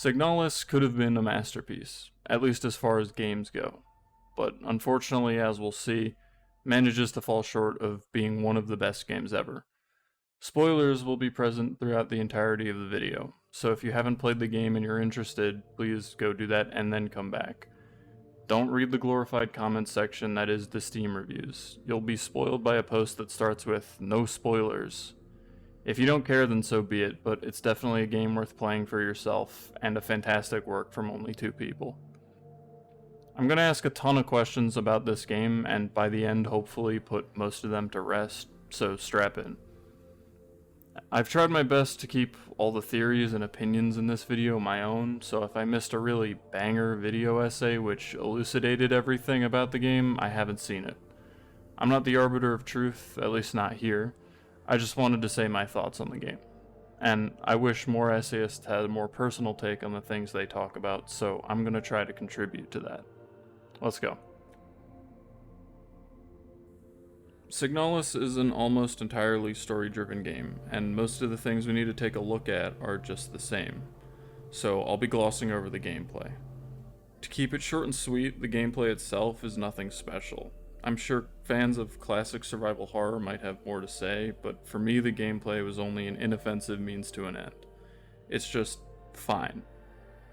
Signalis could have been a masterpiece, at least as far as games go, but unfortunately, as we'll see, manages to fall short of being one of the best games ever. Spoilers will be present throughout the entirety of the video, so if you haven't played the game and you're interested, please go do that and then come back. Don't read the glorified comments section that is the Steam reviews. You'll be spoiled by a post that starts with, "No spoilers." If you don't care, then so be it, but it's definitely a game worth playing for yourself, and a fantastic work from only 2 people. I'm going to ask a ton of questions about this game, and by the end hopefully put most of them to rest, so strap in. I've tried my best to keep all the theories and opinions in this video my own, so if I missed a really banger video essay which elucidated everything about the game, I haven't seen it. I'm not the arbiter of truth, at least not here. I just wanted to say my thoughts on the game. And I wish more essayists had a more personal take on the things they talk about, so I'm going to try to contribute to that. Let's go. Signalis is an almost entirely story-driven game, and most of the things we need to take a look at are just the same. So I'll be glossing over the gameplay. To keep it short and sweet, the gameplay itself is nothing special. I'm sure fans of classic survival horror might have more to say, but for me the gameplay was only an inoffensive means to an end. It's just fine.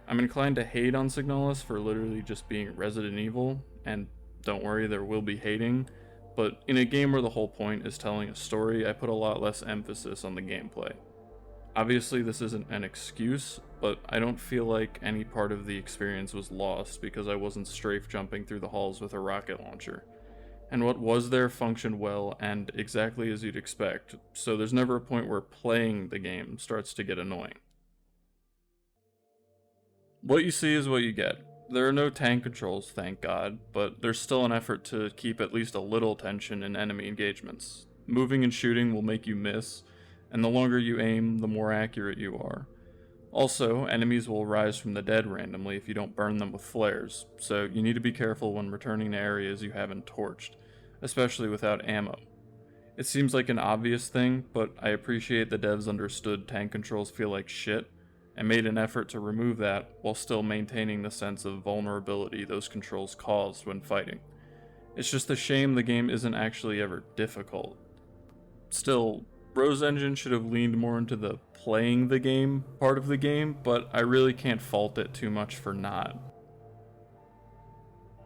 I'm inclined to hate on Signalis for literally just being Resident Evil, and don't worry, there will be hating, but in a game where the whole point is telling a story, I put a lot less emphasis on the gameplay. Obviously this isn't an excuse, but I don't feel like any part of the experience was lost because I wasn't strafe jumping through the halls with a rocket launcher. And what was there functioned well and exactly as you'd expect, so there's never a point where playing the game starts to get annoying. What you see is what you get. There are no tank controls, thank God, but there's still an effort to keep at least a little tension in enemy engagements. Moving and shooting will make you miss, and the longer you aim, the more accurate you are. Also, enemies will rise from the dead randomly if you don't burn them with flares, so you need to be careful when returning to areas you haven't torched, especially without ammo. It seems like an obvious thing, but I appreciate the devs understood tank controls feel like shit, and made an effort to remove that while still maintaining the sense of vulnerability those controls caused when fighting. It's just a shame the game isn't actually ever difficult. Still, Rose Engine should have leaned more into the playing the game part of the game, but I really can't fault it too much for not.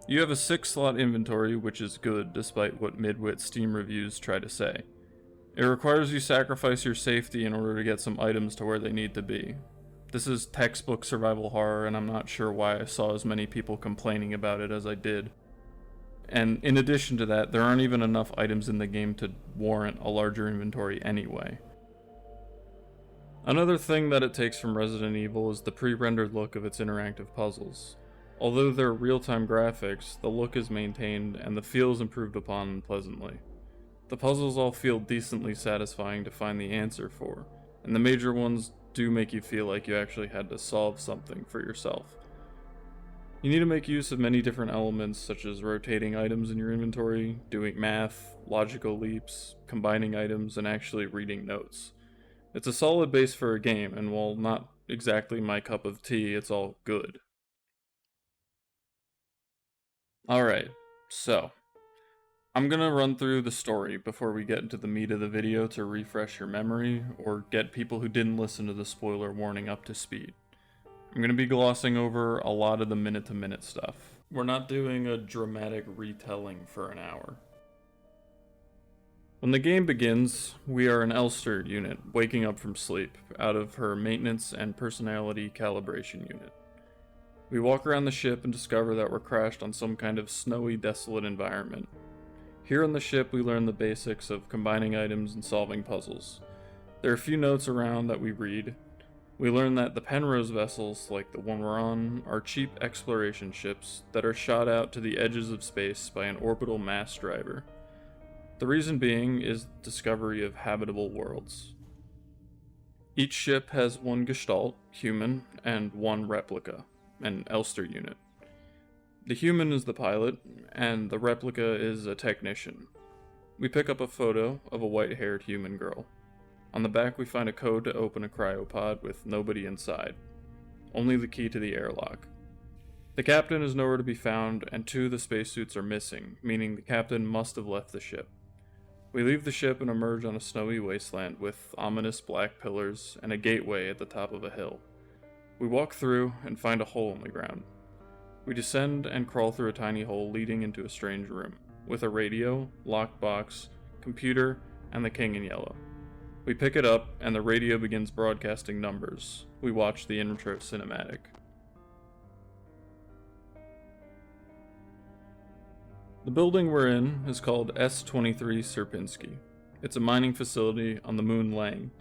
You have a 6-slot inventory, which is good despite what mid-wit Steam reviews try to say. It requires you sacrifice your safety in order to get some items to where they need to be. This is textbook survival horror, and I'm not sure why I saw as many people complaining about it as I did. And in addition to that, there aren't even enough items in the game to warrant a larger inventory anyway. Another thing that it takes from Resident Evil is the pre-rendered look of its interactive puzzles. Although they're real-time graphics, the look is maintained and the feel is improved upon pleasantly. The puzzles all feel decently satisfying to find the answer for, and the major ones do make you feel like you actually had to solve something for yourself. You need to make use of many different elements such as rotating items in your inventory, doing math, logical leaps, combining items, and actually reading notes. It's a solid base for a game, and while not exactly my cup of tea, it's all good. Alright, so I'm gonna run through the story before we get into the meat of the video to refresh your memory, or get people who didn't listen to the spoiler warning up to speed. I'm gonna be glossing over a lot of the minute-to-minute stuff. We're not doing a dramatic retelling for an hour. When the game begins, we are an Elster unit waking up from sleep out of her maintenance and personality calibration unit. We walk around the ship and discover that we're crashed on some kind of snowy, desolate environment. Here on the ship, we learn the basics of combining items and solving puzzles. There are a few notes around that we read. We learn that the Penrose vessels, like the one we're on, are cheap exploration ships that are shot out to the edges of space by an orbital mass driver. The reason being is the discovery of habitable worlds. Each ship has one Gestalt, human, and one replica, an Elster unit. The human is the pilot, and the replica is a technician. We pick up a photo of a white-haired human girl. On the back we find a code to open a cryopod with nobody inside. only the key to the airlock. The captain is nowhere to be found, and 2 of the spacesuits are missing, meaning the captain must have left the ship. We leave the ship and emerge on a snowy wasteland with ominous black pillars and a gateway at the top of a hill. We walk through and find a hole in the ground. We descend and crawl through a tiny hole leading into a strange room, with a radio, lockbox, computer, and the King in Yellow. We pick it up, and the radio begins broadcasting numbers. We watch the intro cinematic. The building we're in is called S-23 Sierpinski. It's a mining facility on the moon Lang.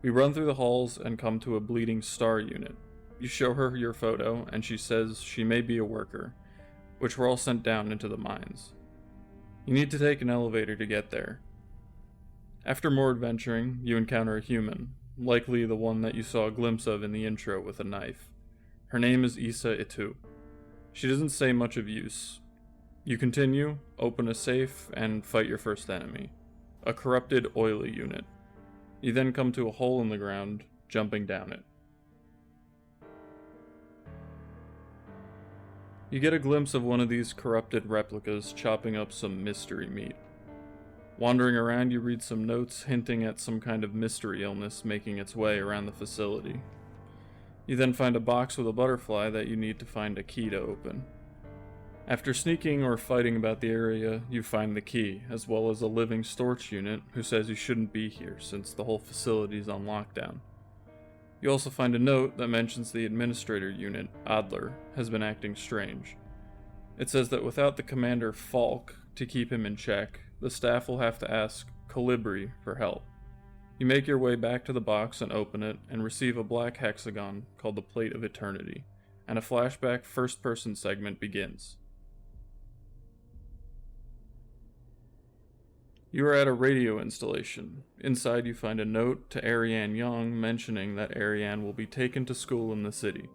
We run through the halls and come to a bleeding star unit. You show her your photo, and she says she may be a worker, which we're all sent down into the mines. You need to take an elevator to get there. After more adventuring, you encounter a human, likely the one that you saw a glimpse of in the intro with a knife. Her name is Issa Itu. She doesn't say much of use. You continue, open a safe, and fight your first enemy, a corrupted oily unit. You then come to a hole in the ground, jumping down it. You get a glimpse of one of these corrupted replicas chopping up some mystery meat. Wandering around, you read some notes hinting at some kind of mystery illness making its way around the facility. You then find a box with a butterfly that you need to find a key to open. After sneaking or fighting about the area, you find the key, as well as a living storage unit who says you shouldn't be here since the whole facility is on lockdown. You also find a note that mentions the administrator unit, Adler, has been acting strange. It says that without the commander Falk to keep him in check, the staff will have to ask Colibri for help. You make your way back to the box and open it, and receive a black hexagon called the Plate of Eternity, and a flashback first-person segment begins. You are at a radio installation. Inside you find a note to Ariane Young mentioning that Ariane will be taken to school in the city.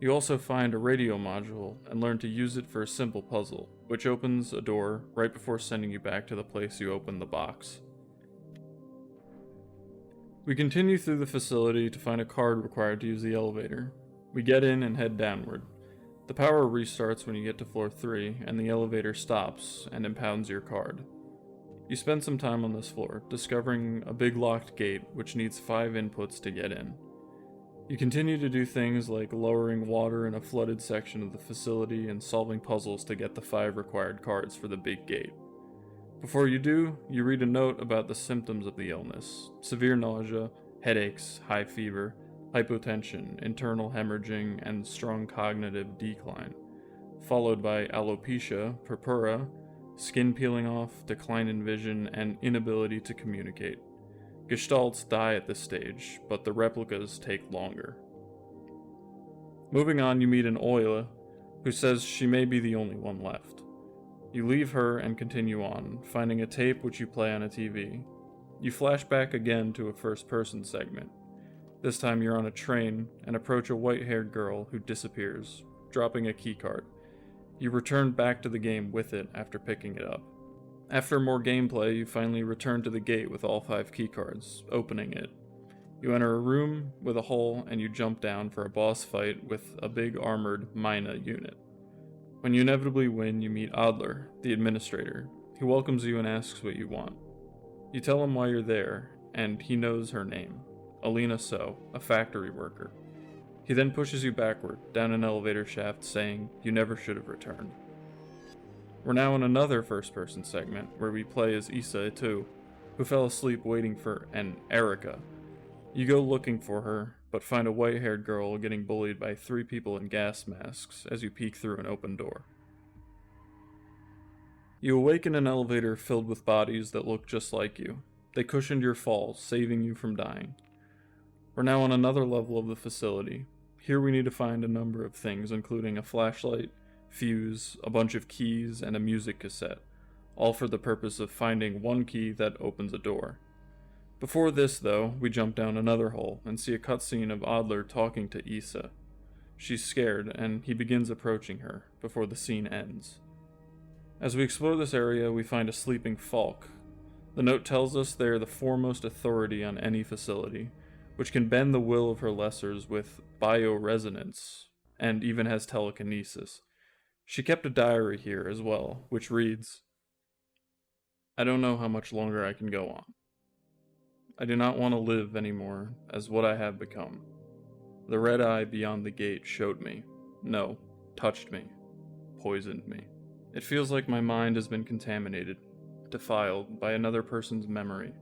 You also find a radio module and learn to use it for a simple puzzle, which opens a door right before sending you back to the place you opened the box. We continue through the facility to find a card required to use the elevator. We get in and head downward. The power restarts when you get to floor 3, and the elevator stops and impounds your card. You spend some time on this floor, discovering a big locked gate which needs 5 inputs to get in. You continue to do things like lowering water in a flooded section of the facility and solving puzzles to get the 5 required cards for the big gate. Before you do, you read a note about the symptoms of the illness: severe nausea, headaches, high fever, hypotension, internal hemorrhaging, and strong cognitive decline, followed by alopecia, purpura, skin peeling off, decline in vision, and inability to communicate. Gestalts die at this stage, but the replicas take longer. Moving on, you meet an Oila, who says she may be the only one left. You leave her and continue on, finding a tape which you play on a TV. You flash back again to a first-person segment. This time you're on a train and approach a white-haired girl who disappears, dropping a keycard. You return back to the game with it after picking it up. After more gameplay, you finally return to the gate with all 5 keycards, opening it. You enter a room with a hole and you jump down for a boss fight with a big armored Mina unit. When you inevitably win, you meet Adler, the administrator. He welcomes you and asks what you want. You tell him why you're there, and he knows her name, Alina So, a factory worker. He then pushes you backward, down an elevator shaft, saying you never should have returned. We're now in another first-person segment, where we play as Issa Itu, who fell asleep waiting for an Erica. You go looking for her, but find a white-haired girl getting bullied by 3 people in gas masks as you peek through an open door. You awake in an elevator filled with bodies that look just like you. They cushioned your fall, saving you from dying. We're now on another level of the facility. Here we need to find a number of things, including a flashlight, fuse, a bunch of keys, and a music cassette, all for the purpose of finding one key that opens a door. Before this, though, we jump down another hole and see a cutscene of Adler talking to Issa. She's scared, and he begins approaching her, before the scene ends. As we explore this area, we find a sleeping Falk. The note tells us they are the foremost authority on any facility, which can bend the will of her lessers with bioresonance, and even has telekinesis. She kept a diary here as well, which reads, "I don't know how much longer I can go on. I do not want to live anymore as what I have become. The red eye beyond the gate showed me, no, touched me, poisoned me. It feels like my mind has been contaminated, defiled by another person's memory.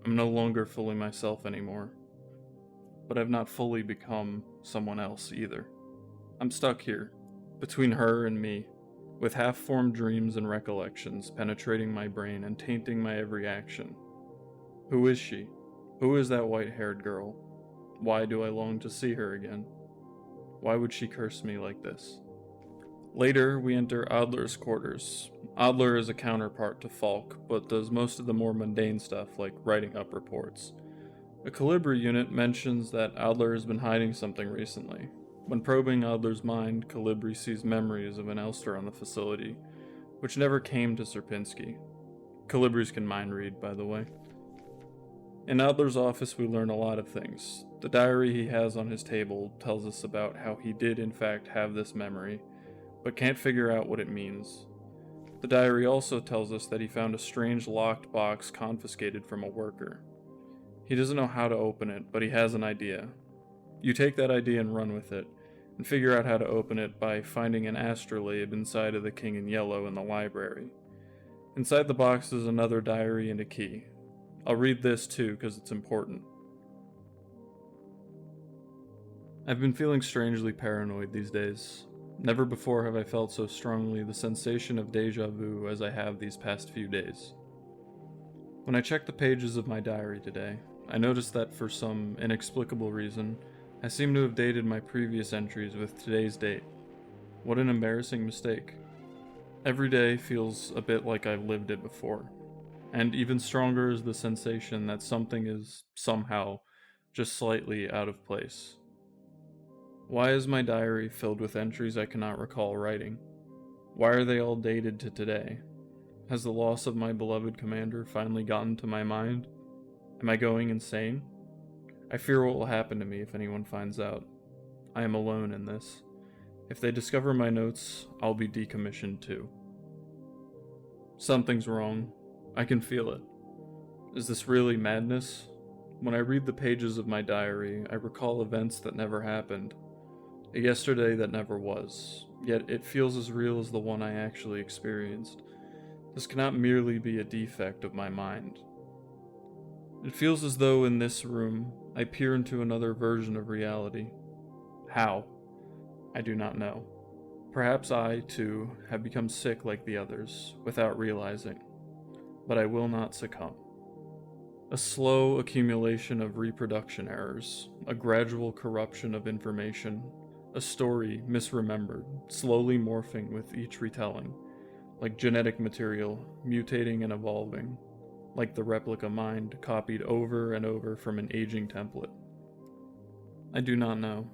I'm no longer fully myself anymore. But I've not fully become someone else either. I'm stuck here, between her and me, with half-formed dreams and recollections penetrating my brain and tainting my every action. Who is she? Who is that white-haired girl? Why do I long to see her again? Why would she curse me like this?" Later, we enter Adler's quarters. Adler is a counterpart to Falk, but does most of the more mundane stuff like writing up reports. A Calibri unit mentions that Adler has been hiding something recently. When probing Adler's mind, Calibri sees memories of an Elster on the facility, which never came to Sierpinski. Calibris can mind read, by the way. In Adler's office, we learn a lot of things. The diary he has on his table tells us about how he did in fact have this memory, but can't figure out what it means. The diary also tells us that he found a strange locked box confiscated from a worker. He doesn't know how to open it, but he has an idea. You take that idea and run with it, and figure out how to open it by finding an astrolabe inside of the King in Yellow in the library. Inside the box is another diary and a key. I'll read this too, because it's important. I've been feeling strangely paranoid these days. Never before have I felt so strongly the sensation of déjà vu as I have these past few days. When I checked the pages of my diary today, I noticed that for some inexplicable reason, I seem to have dated my previous entries with today's date. What an embarrassing mistake. Every day feels a bit like I've lived it before, and even stronger is the sensation that something is, somehow, just slightly out of place. Why is my diary filled with entries I cannot recall writing? Why are they all dated to today? Has the loss of my beloved commander finally gotten to my mind? Am I going insane? I fear what will happen to me if anyone finds out. I am alone in this. If they discover my notes, I'll be decommissioned too. Something's wrong. I can feel it. Is this really madness? When I read the pages of my diary, I recall events that never happened. A yesterday that never was, yet it feels as real as the one I actually experienced. This cannot merely be a defect of my mind. It feels as though in this room, I peer into another version of reality. How? I do not know. Perhaps I, too, have become sick like the others, without realizing. But I will not succumb. A slow accumulation of reproduction errors, a gradual corruption of information, a story misremembered, slowly morphing with each retelling, like genetic material, mutating and evolving, like the replica mind copied over and over from an aging template. I do not know,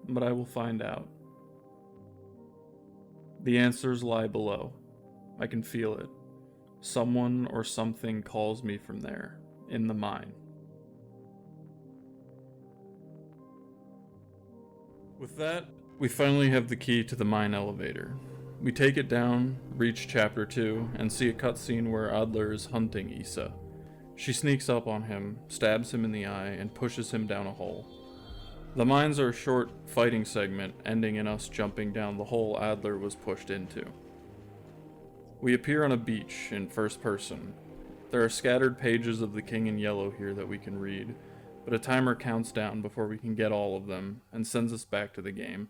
but I will find out. The answers lie below. I can feel it. Someone or something calls me from there, in the mine. With that, we finally have the key to the mine elevator. We take it down, reach chapter 2, and see a cutscene where Adler is hunting Issa. She sneaks up on him, stabs him in the eye, and pushes him down a hole. The mines are a short fighting segment, ending in us jumping down the hole Adler was pushed into. We appear on a beach in first person. There are scattered pages of the King in Yellow here that we can read, but a timer counts down before we can get all of them, and sends us back to the game.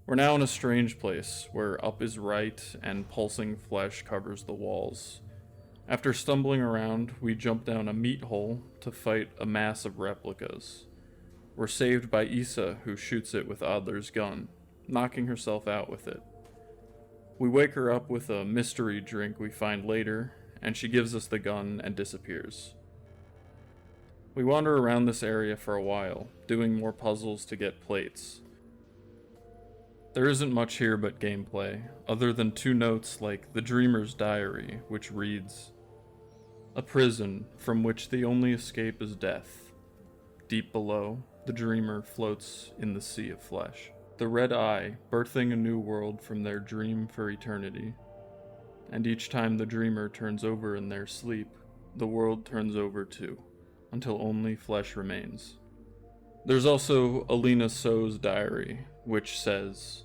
We're now in a strange place, where up is right, and pulsing flesh covers the walls. After stumbling around, we jump down a meat hole to fight a mass of replicas. We're saved by Issa, who shoots it with Adler's gun, knocking herself out with it. We wake her up with a mystery drink we find later, and she gives us the gun and disappears. We wander around this area for a while, doing more puzzles to get plates. There isn't much here but gameplay, other than 2 notes like the Dreamer's Diary, which reads, "A prison from which the only escape is death. deep below, the dreamer floats in the sea of flesh. The red eye, birthing a new world from their dream for eternity. And each time the dreamer turns over in their sleep, the world turns over too, until only flesh remains. There's also Alina So's diary, which says,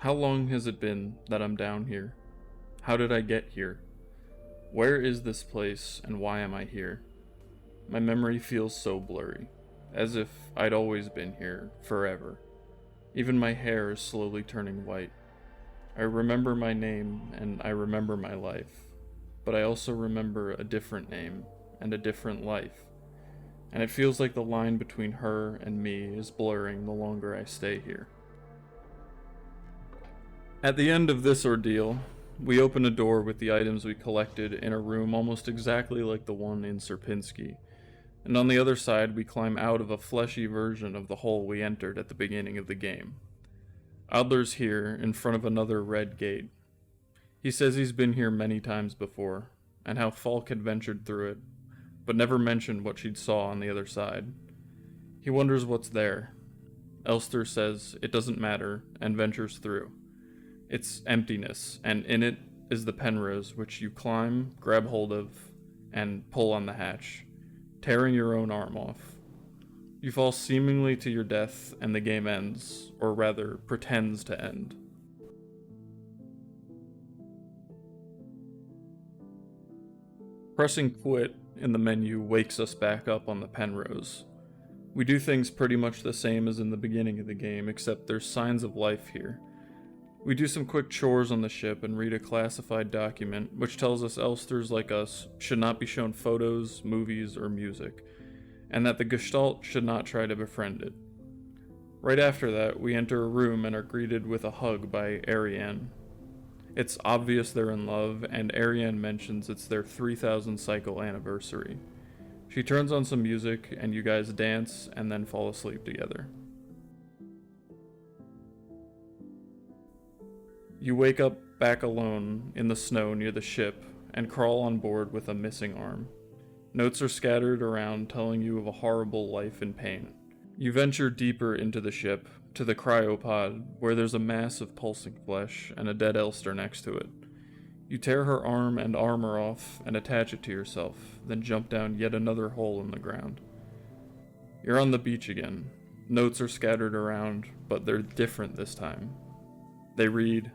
"How long has it been that I'm down here? How did I get here? Where is this place and why am I here? My memory feels so blurry, as if I'd always been here, forever. Even my hair is slowly turning white. I remember my name and I remember my life, but I also remember a different name and a different life, and it feels like the line between her and me is blurring the longer I stay here." At the end of this ordeal, we open a door with the items we collected in a room almost exactly like the one in Sierpinski, and on the other side we climb out of a fleshy version of the hole we entered at the beginning of the game. Adler's here, in front of another red gate. He says he's been here many times before, and how Falk had ventured through it, but never mentioned what she'd saw on the other side. He wonders what's there. Elster says it doesn't matter, and ventures through. It's emptiness, and in it is the Penrose, which you climb, grab hold of, and pull on the hatch, tearing your own arm off. You fall seemingly to your death, and the game ends, or rather, pretends to end. Pressing quit in the menu wakes us back up on the Penrose. We do things pretty much the same as in the beginning of the game, except there's signs of life here. We do some quick chores on the ship and read a classified document, which tells us Elsters like us should not be shown photos, movies, or music, and that the Gestalt should not try to befriend it. Right after that, we enter a room and are greeted with a hug by Ariane. It's obvious they're in love, and Ariane mentions it's their 3,000 cycle anniversary. She turns on some music, and you guys dance and then fall asleep together. You wake up back alone in the snow near the ship and crawl on board with a missing arm. Notes are scattered around telling you of a horrible life in pain. You venture deeper into the ship, to the cryopod, where there's a mass of pulsing flesh and a dead Elster next to it. You tear her arm and armor off and attach it to yourself, then jump down yet another hole in the ground. You're on the beach again. Notes are scattered around, but they're different this time. They read,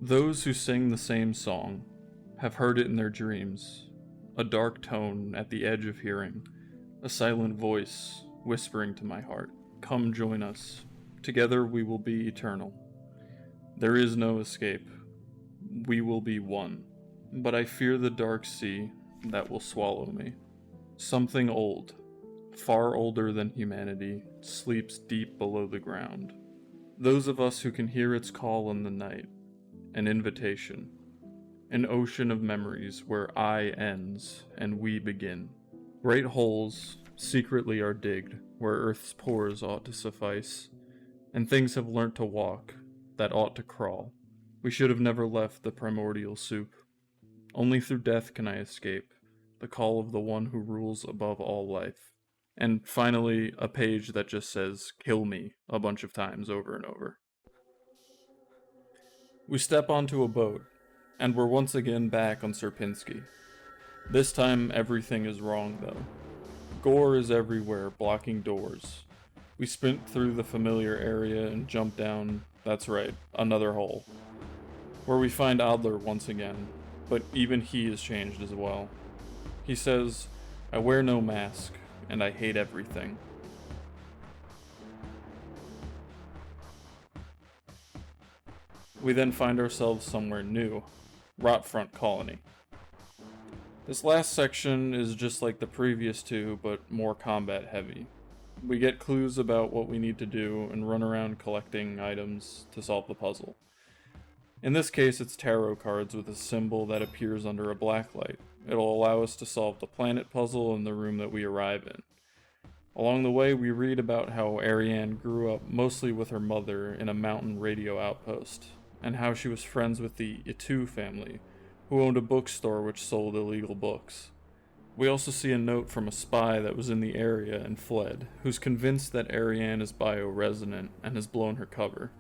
"Those who sing the same song have heard it in their dreams, a dark tone at the edge of hearing, a silent voice whispering to my heart, 'Come join us, together we will be eternal. There is no escape, we will be one, but I fear the dark sea that will swallow me.' Something old, far older than humanity, sleeps deep below the ground. Those of us who can hear its call in the night, an invitation, an ocean of memories where I ends and we begin. Great holes secretly are digged where earth's pores ought to suffice, and things have learnt to walk that ought to crawl. We should have never left the primordial soup. Only through death can I escape the call of the one who rules above all life." And finally, a page that just says, "Kill me," a bunch of times over and over. We step onto a boat, and we're once again back on Sierpinski. This time, everything is wrong, though. Gore is everywhere, blocking doors. We sprint through the familiar area and jump down, that's right, another hole, where we find Adler once again, but even he is changed as well. He says, "I wear no mask, and I hate everything." We then find ourselves somewhere new, Rotfront Colony. This last section is just like the previous two, but more combat heavy. We get clues about what we need to do and run around collecting items to solve the puzzle. In this case, it's tarot cards with a symbol that appears under a blacklight. It'll allow us to solve the planet puzzle in the room that we arrive in. Along the way, we read about how Ariane grew up mostly with her mother in a mountain radio outpost, and how she was friends with the Itu family, who owned a bookstore which sold illegal books. We also see a note from a spy that was in the area and fled, who's convinced that Ariane is bioresonant and has blown her cover.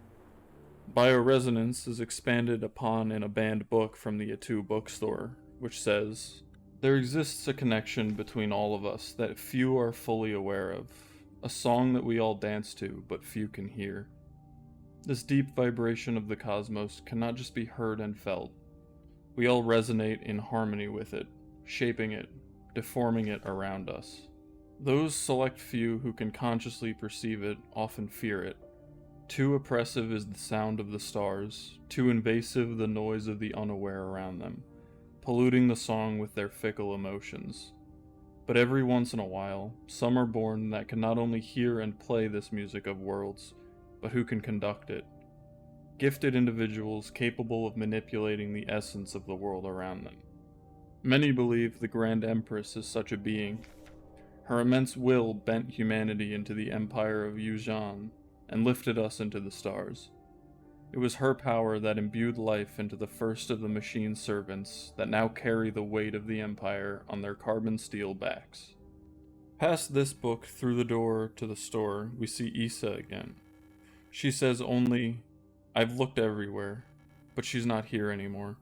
Bioresonance is expanded upon in a banned book from the Atu bookstore, which says, "There exists a connection between all of us that few are fully aware of, a song that we all dance to but few can hear. This deep vibration of the cosmos cannot just be heard and felt. We all resonate in harmony with it, shaping it, deforming it around us. Those select few who can consciously perceive it often fear it. Too oppressive is the sound of the stars, too invasive the noise of the unaware around them, polluting the song with their fickle emotions. But every once in a while, some are born that can not only hear and play this music of worlds, but who can conduct it. Gifted individuals capable of manipulating the essence of the world around them. Many believe the Grand Empress is such a being. Her immense will bent humanity into the empire of Yuzhan and lifted us into the stars. It was her power that imbued life into the first of the machine servants that now carry the weight of the empire on their carbon steel backs." Past this book, through the door to the store, we see Issa again. She says only, "I've looked everywhere, but she's not here anymore.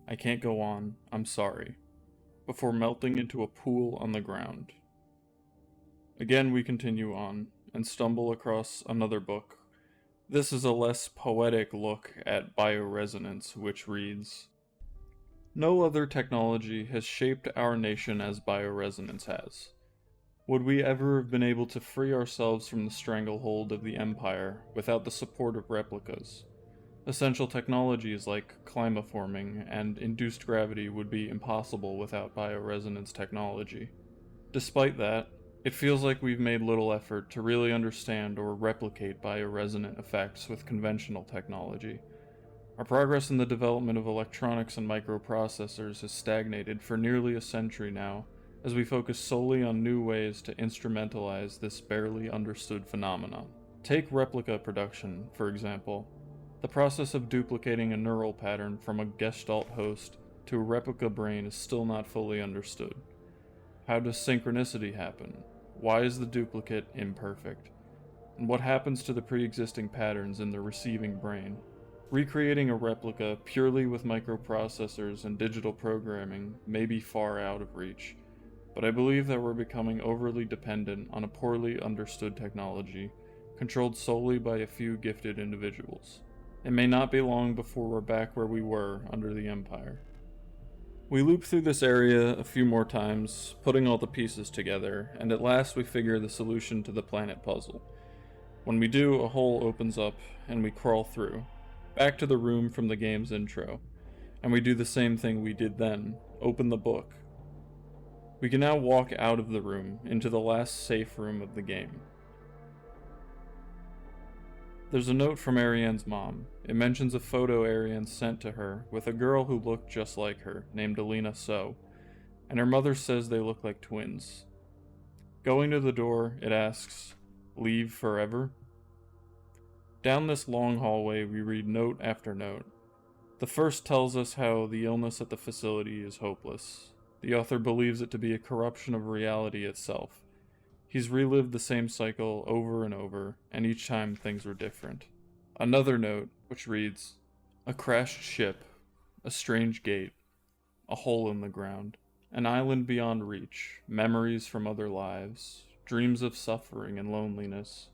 I can't go on, I'm sorry," before melting into a pool on the ground. Again we continue on, and stumble across another book. This is a less poetic look at bioresonance, which reads, "No other technology has shaped our nation as bioresonance has. Would we ever have been able to free ourselves from the stranglehold of the Empire without the support of replicas? Essential technologies like climaforming and induced gravity would be impossible without bioresonance technology. Despite that, it feels like we've made little effort to really understand or replicate bioresonant effects with conventional technology. Our progress in the development of electronics and microprocessors has stagnated for nearly a century now, as we focus solely on new ways to instrumentalize this barely understood phenomenon. Take replica production, for example. The process of duplicating a neural pattern from a Gestalt host to a replica brain is still not fully understood. How does synchronicity happen? Why is the duplicate imperfect? And what happens to the pre-existing patterns in the receiving brain? Recreating a replica purely with microprocessors and digital programming may be far out of reach, but I believe that we're becoming overly dependent on a poorly understood technology, controlled solely by a few gifted individuals. It may not be long before we're back where we were under the Empire." We loop through this area a few more times, putting all the pieces together, and at last we figure the solution to the planet puzzle. When we do, a hole opens up, and we crawl through, back to the room from the game's intro, and we do the same thing we did then, open the book. We can now walk out of the room, into the last safe room of the game. There's a note from Ariane's mom. It mentions a photo Ariane sent to her with a girl who looked just like her, named Alina So, and her mother says they look like twins. Going to the door, it asks, "Leave forever?" Down this long hallway, we read note after note. The first tells us how the illness at the facility is hopeless. The author believes it to be a corruption of reality itself. He's relived the same cycle over and over, and each time things were different. Another note, which reads, "A crashed ship, a strange gate, a hole in the ground, an island beyond reach, memories from other lives, dreams of suffering and loneliness,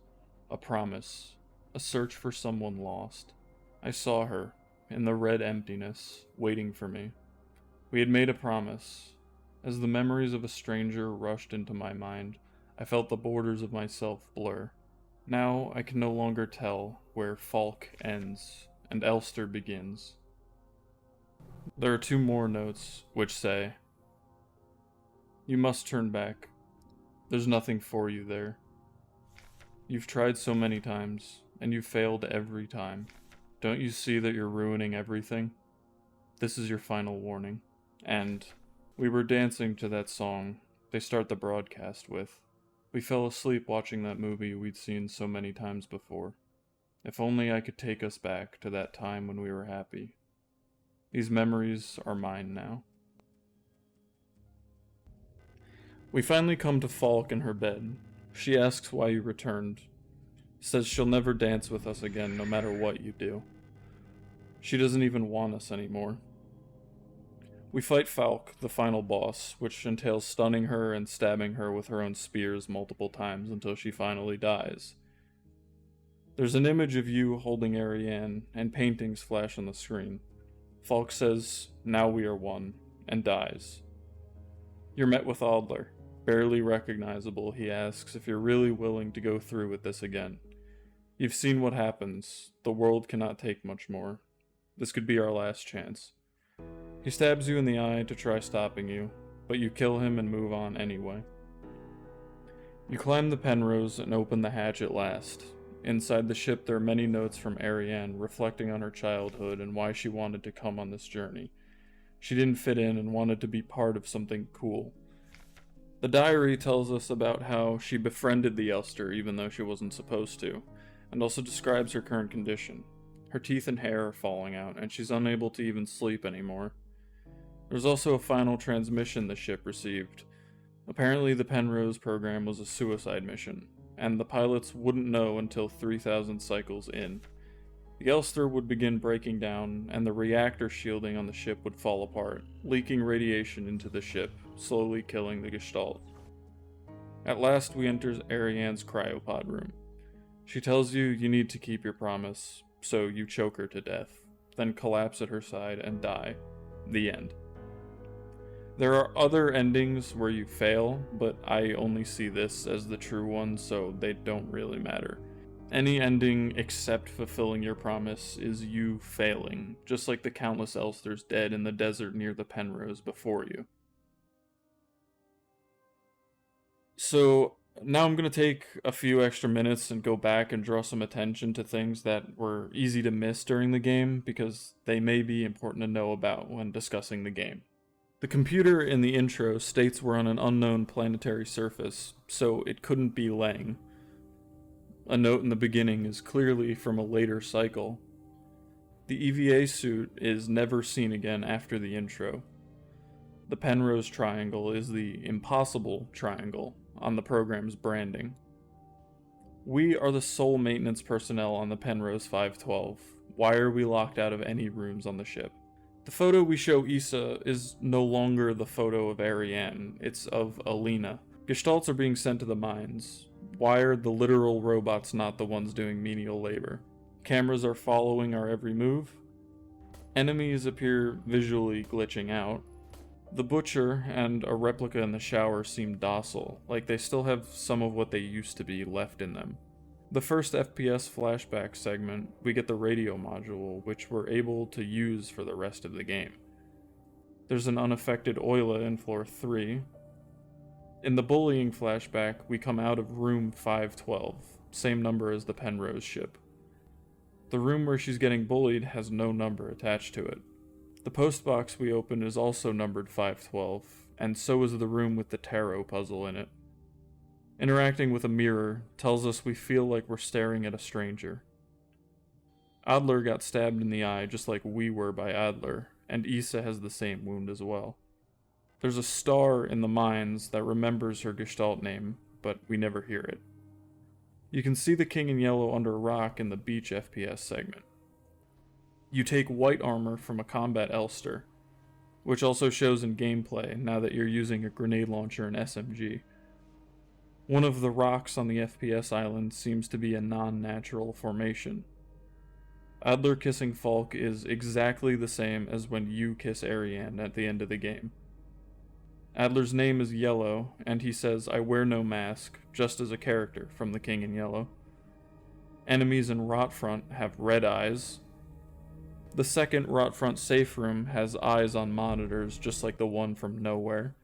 a promise, a search for someone lost. I saw her, in the red emptiness, waiting for me. We had made a promise. As the memories of a stranger rushed into my mind, I felt the borders of myself blur. Now I can no longer tell where Falk ends and Elster begins." There are two more notes, which say, "You must turn back. There's nothing for you there. You've tried so many times, and you've failed every time. Don't you see that you're ruining everything? This is your final warning." And we were dancing to that song they start the broadcast with. We fell asleep watching that movie we'd seen so many times before. If only I could take us back to that time when we were happy. These memories are mine now. We finally come to Falk in her bed. She asks why you returned. Says she'll never dance with us again no matter what you do. She doesn't even want us anymore. We fight Falk, the final boss, which entails stunning her and stabbing her with her own spears multiple times until she finally dies. There's an image of you holding Ariane, and paintings flash on the screen. Falk says, "Now we are one," and dies. You're met with Adler. Barely recognizable, he asks if you're really willing to go through with this again. You've seen what happens. The world cannot take much more. This could be our last chance. He stabs you in the eye to try stopping you, but you kill him and move on anyway. You climb the Penrose and open the hatch at last. Inside the ship there are many notes from Ariane reflecting on her childhood and why she wanted to come on this journey. She didn't fit in and wanted to be part of something cool. The diary tells us about how she befriended the Elster even though she wasn't supposed to, and also describes her current condition. Her teeth and hair are falling out, and she's unable to even sleep anymore. There's also a final transmission the ship received. Apparently the Penrose program was a suicide mission, and the pilots wouldn't know until 3,000 cycles in. The Elster would begin breaking down, and the reactor shielding on the ship would fall apart, leaking radiation into the ship, slowly killing the Gestalt. At last we enter Ariane's cryopod room. She tells you need to keep your promise, so you choke her to death, then collapse at her side and die. The end. There are other endings where you fail, but I only see this as the true one, so they don't really matter. Any ending except fulfilling your promise is you failing, just like the countless Elsters dead in the desert near the Penrose before you. So now I'm going to take a few extra minutes and go back and draw some attention to things that were easy to miss during the game, because they may be important to know about when discussing the game. The computer in the intro states we're on an unknown planetary surface, so it couldn't be Lang. A note in the beginning is clearly from a later cycle. The EVA suit is never seen again after the intro. The Penrose triangle is the impossible triangle on the program's branding. We are the sole maintenance personnel on the Penrose 512. Why are we locked out of any rooms on the ship? The photo we show Issa is no longer the photo of Ariane, it's of Alina. Gestalts are being sent to the mines. Why are the literal robots not the ones doing menial labor? Cameras are following our every move. Enemies appear visually glitching out. The butcher and a replica in the shower seem docile, like they still have some of what they used to be left in them. The first FPS flashback segment, we get the radio module, which we're able to use for the rest of the game. There's an unaffected Oila in floor 3. In the bullying flashback, we come out of room 512, same number as the Penrose ship. The room where she's getting bullied has no number attached to it. The postbox we open is also numbered 512, and so is the room with the tarot puzzle in it. Interacting with a mirror tells us we feel like we're staring at a stranger. Adler got stabbed in the eye just like we were by Adler, and Issa has the same wound as well. There's a star in the mines that remembers her Gestalt name, but we never hear it. You can see the King in Yellow under a rock in the beach FPS segment. You take white armor from a combat Elster, which also shows in gameplay now that you're using a grenade launcher and SMG. One of the rocks on the FPS island seems to be a non-natural formation. Adler kissing Falk is exactly the same as when you kiss Ariane at the end of the game. Adler's name is Yellow, and he says, "I wear no mask," just as a character from The King in Yellow. Enemies in Rotfront have red eyes. The second Rotfront safe room has eyes on monitors, just like the one from Nowhere.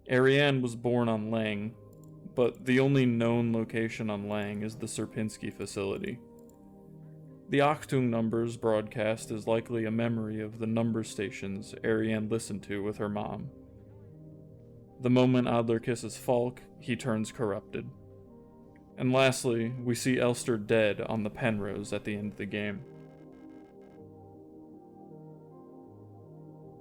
Ariane was born on Lang, but the only known location on Lang is the Sierpinski facility. The Achtung numbers broadcast is likely a memory of the number stations Ariane listened to with her mom. The moment Adler kisses Falk, he turns corrupted. And lastly, we see Elster dead on the Penrose at the end of the game.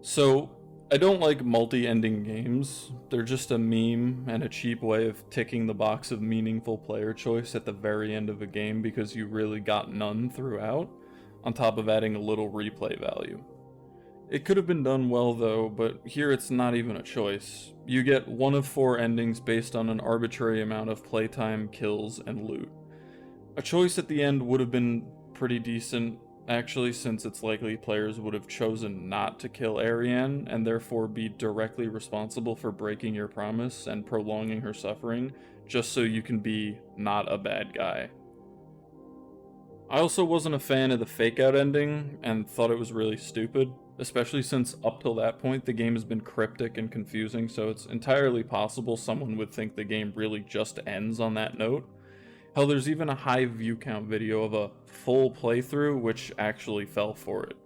So, I don't like multi-ending games. They're just a meme and a cheap way of ticking the box of meaningful player choice at the very end of a game because you really got none throughout, on top of adding a little replay value. It could have been done well though, but here it's not even a choice. You get one of 4 endings based on an arbitrary amount of playtime, kills, and loot. A choice at the end would have been pretty decent, actually, since it's likely players would have chosen not to kill Ariane and therefore be directly responsible for breaking your promise and prolonging her suffering, just so you can be not a bad guy. I also wasn't a fan of the fake out ending and thought it was really stupid, especially since up till that point the game has been cryptic and confusing, so it's entirely possible someone would think the game really just ends on that note. Hell, there's even a high view count video of a full playthrough which actually fell for it.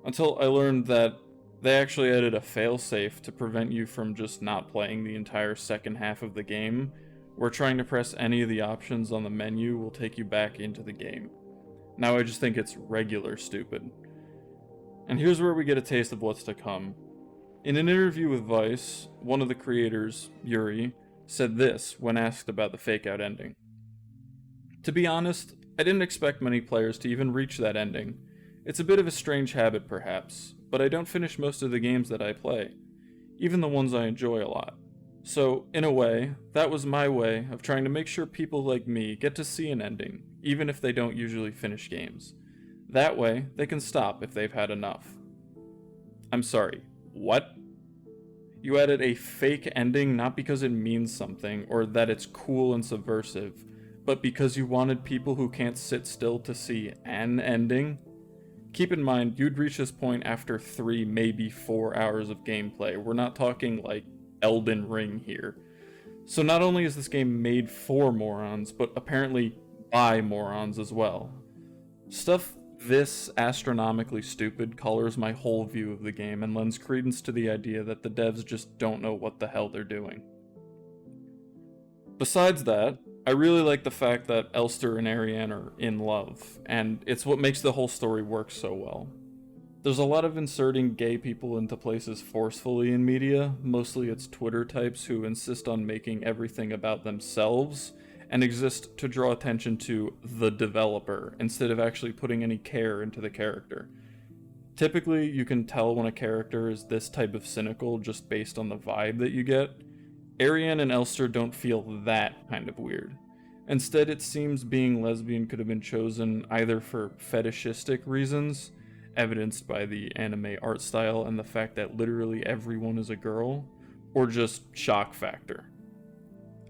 Until I learned that they actually added a failsafe to prevent you from just not playing the entire second half of the game, where trying to press any of the options on the menu will take you back into the game. Now I just think it's regular stupid. And here's where we get a taste of what's to come. In an interview with Vice, one of the creators, Yuri, said this when asked about the fake out ending. To be honest, I didn't expect many players to even reach that ending. It's a bit of a strange habit perhaps, but I don't finish most of the games that I play, even the ones I enjoy a lot. So, in a way, that was my way of trying to make sure people like me get to see an ending, even if they don't usually finish games. That way, they can stop if they've had enough. I'm sorry, what? You added a fake ending not because it means something or that it's cool and subversive, but because you wanted people who can't sit still to see an ending? Keep in mind, you'd reach this point after 3, maybe 4 hours of gameplay. We're not talking like Elden Ring here. So not only is this game made for morons, but apparently by morons as well. Stuff this astronomically stupid colors my whole view of the game and lends credence to the idea that the devs just don't know what the hell they're doing. Besides that, I really like the fact that Elster and Ariane are in love, and it's what makes the whole story work so well. There's a lot of inserting gay people into places forcefully in media, mostly it's Twitter types who insist on making everything about themselves, and exist to draw attention to the developer, instead of actually putting any care into the character. Typically, you can tell when a character is this type of cynical just based on the vibe that you get. Ariane and Elster don't feel that kind of weird. Instead, it seems being lesbian could have been chosen either for fetishistic reasons, evidenced by the anime art style and the fact that literally everyone is a girl, or just shock factor.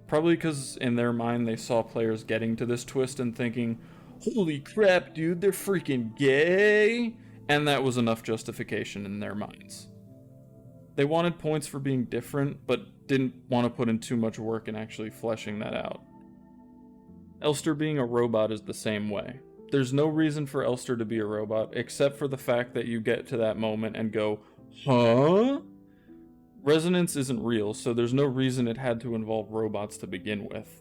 Probably because in their mind they saw players getting to this twist and thinking, holy crap dude, they're freaking gay! And that was enough justification in their minds. They wanted points for being different, but didn't want to put in too much work in actually fleshing that out. Elster being a robot is the same way. There's no reason for Elster to be a robot, except for the fact that you get to that moment and go, huh? Resonance isn't real, so there's no reason it had to involve robots to begin with.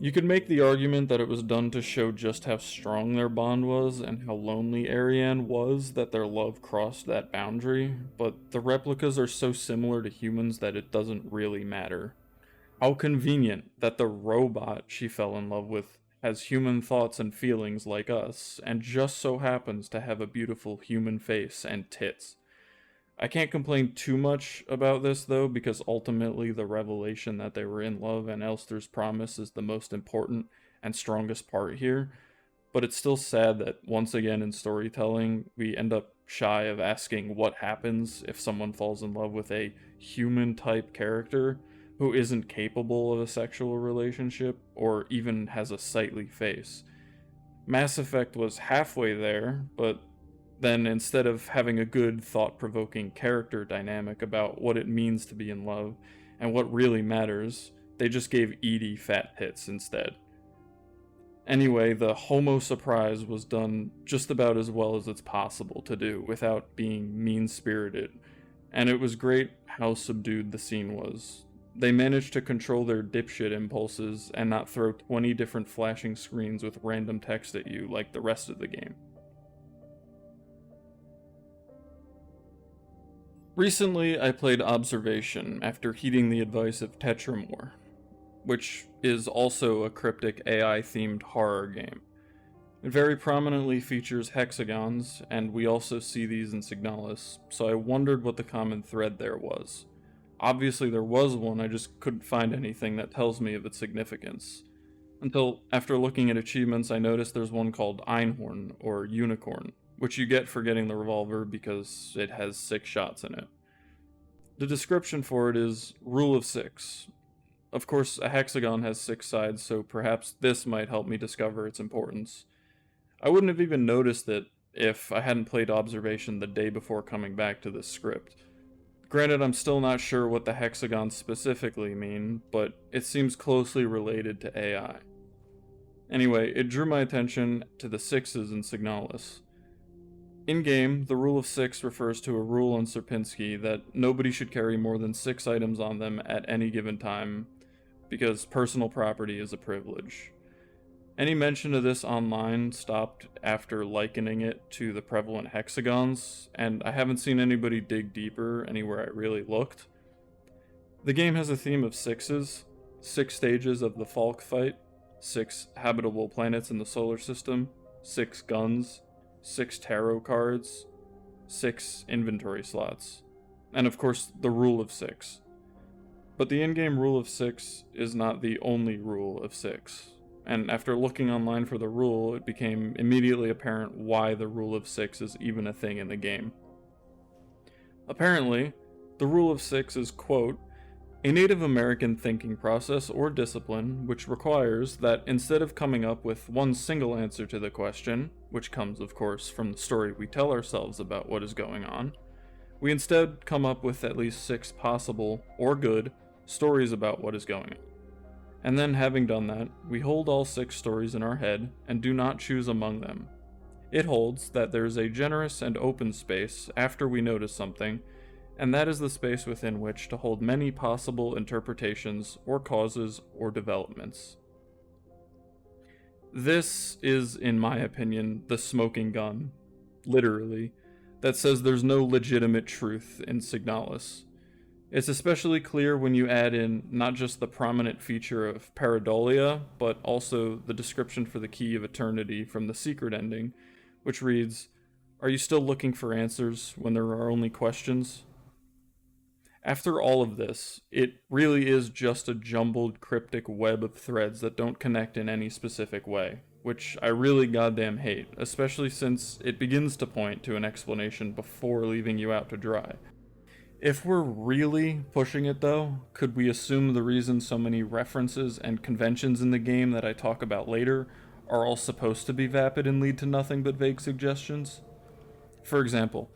You could make the argument that it was done to show just how strong their bond was and how lonely Ariane was that their love crossed that boundary, but the replicas are so similar to humans that it doesn't really matter. How convenient that the robot she fell in love with has human thoughts and feelings like us, and just so happens to have a beautiful human face and tits. I can't complain too much about this though, because ultimately the revelation that they were in love and Elster's promise is the most important and strongest part here, but it's still sad that once again in storytelling we end up shy of asking what happens if someone falls in love with a human type character who isn't capable of a sexual relationship or even has a sightly face. Mass Effect was halfway there, but then instead of having a good, thought-provoking character dynamic about what it means to be in love and what really matters, they just gave Edie fat tits instead. Anyway, the homo surprise was done just about as well as it's possible to do without being mean-spirited, and it was great how subdued the scene was. They managed to control their dipshit impulses and not throw 20 different flashing screens with random text at you like the rest of the game. Recently, I played Observation after heeding the advice of Tetramore, which is also a cryptic AI-themed horror game. It very prominently features hexagons, and we also see these in Signalis, so I wondered what the common thread there was. Obviously there was one, I just couldn't find anything that tells me of its significance. Until, after looking at achievements, I noticed there's one called Einhorn, or Unicorn, which you get for getting the revolver because it has 6 shots in it. The description for it is Rule of 6. Of course, a hexagon has 6 sides, so perhaps this might help me discover its importance. I wouldn't have even noticed it if I hadn't played Observation the day before coming back to this script. Granted, I'm still not sure what the hexagons specifically mean, but it seems closely related to AI. Anyway, it drew my attention to the 6s in Signalis. In-game, the Rule of 6 refers to a rule on Sierpinski that nobody should carry more than 6 items on them at any given time, because personal property is a privilege. Any mention of this online stopped after likening it to the prevalent hexagons, and I haven't seen anybody dig deeper anywhere I really looked. The game has a theme of 6s, 6 stages of the Falk fight, 6 habitable planets in the solar system, 6 guns, 6 tarot cards, 6 inventory slots, and of course the Rule of 6. But the in-game Rule of 6 is not the only Rule of 6, and after looking online for the rule, it became immediately apparent why the Rule of 6 is even a thing in the game. Apparently, the Rule of 6 is, quote, a Native American thinking process or discipline which requires that instead of coming up with one single answer to the question, which comes, of course, from the story we tell ourselves about what is going on, we instead come up with at least 6 possible, or good, stories about what is going on. And then, having done that, we hold all 6 stories in our head and do not choose among them. It holds that there is a generous and open space after we notice something, and that is the space within which to hold many possible interpretations or causes or developments. This is, in my opinion, the smoking gun, literally, that says there's no legitimate truth in Signalis. It's especially clear when you add in not just the prominent feature of pareidolia, but also the description for the Key of Eternity from the secret ending, which reads, "Are you still looking for answers when there are only questions?" After all of this, it really is just a jumbled cryptic web of threads that don't connect in any specific way, which I really goddamn hate, especially since it begins to point to an explanation before leaving you out to dry. If we're really pushing it though, could we assume the reason so many references and conventions in the game that I talk about later are all supposed to be vapid and lead to nothing but vague suggestions? For example,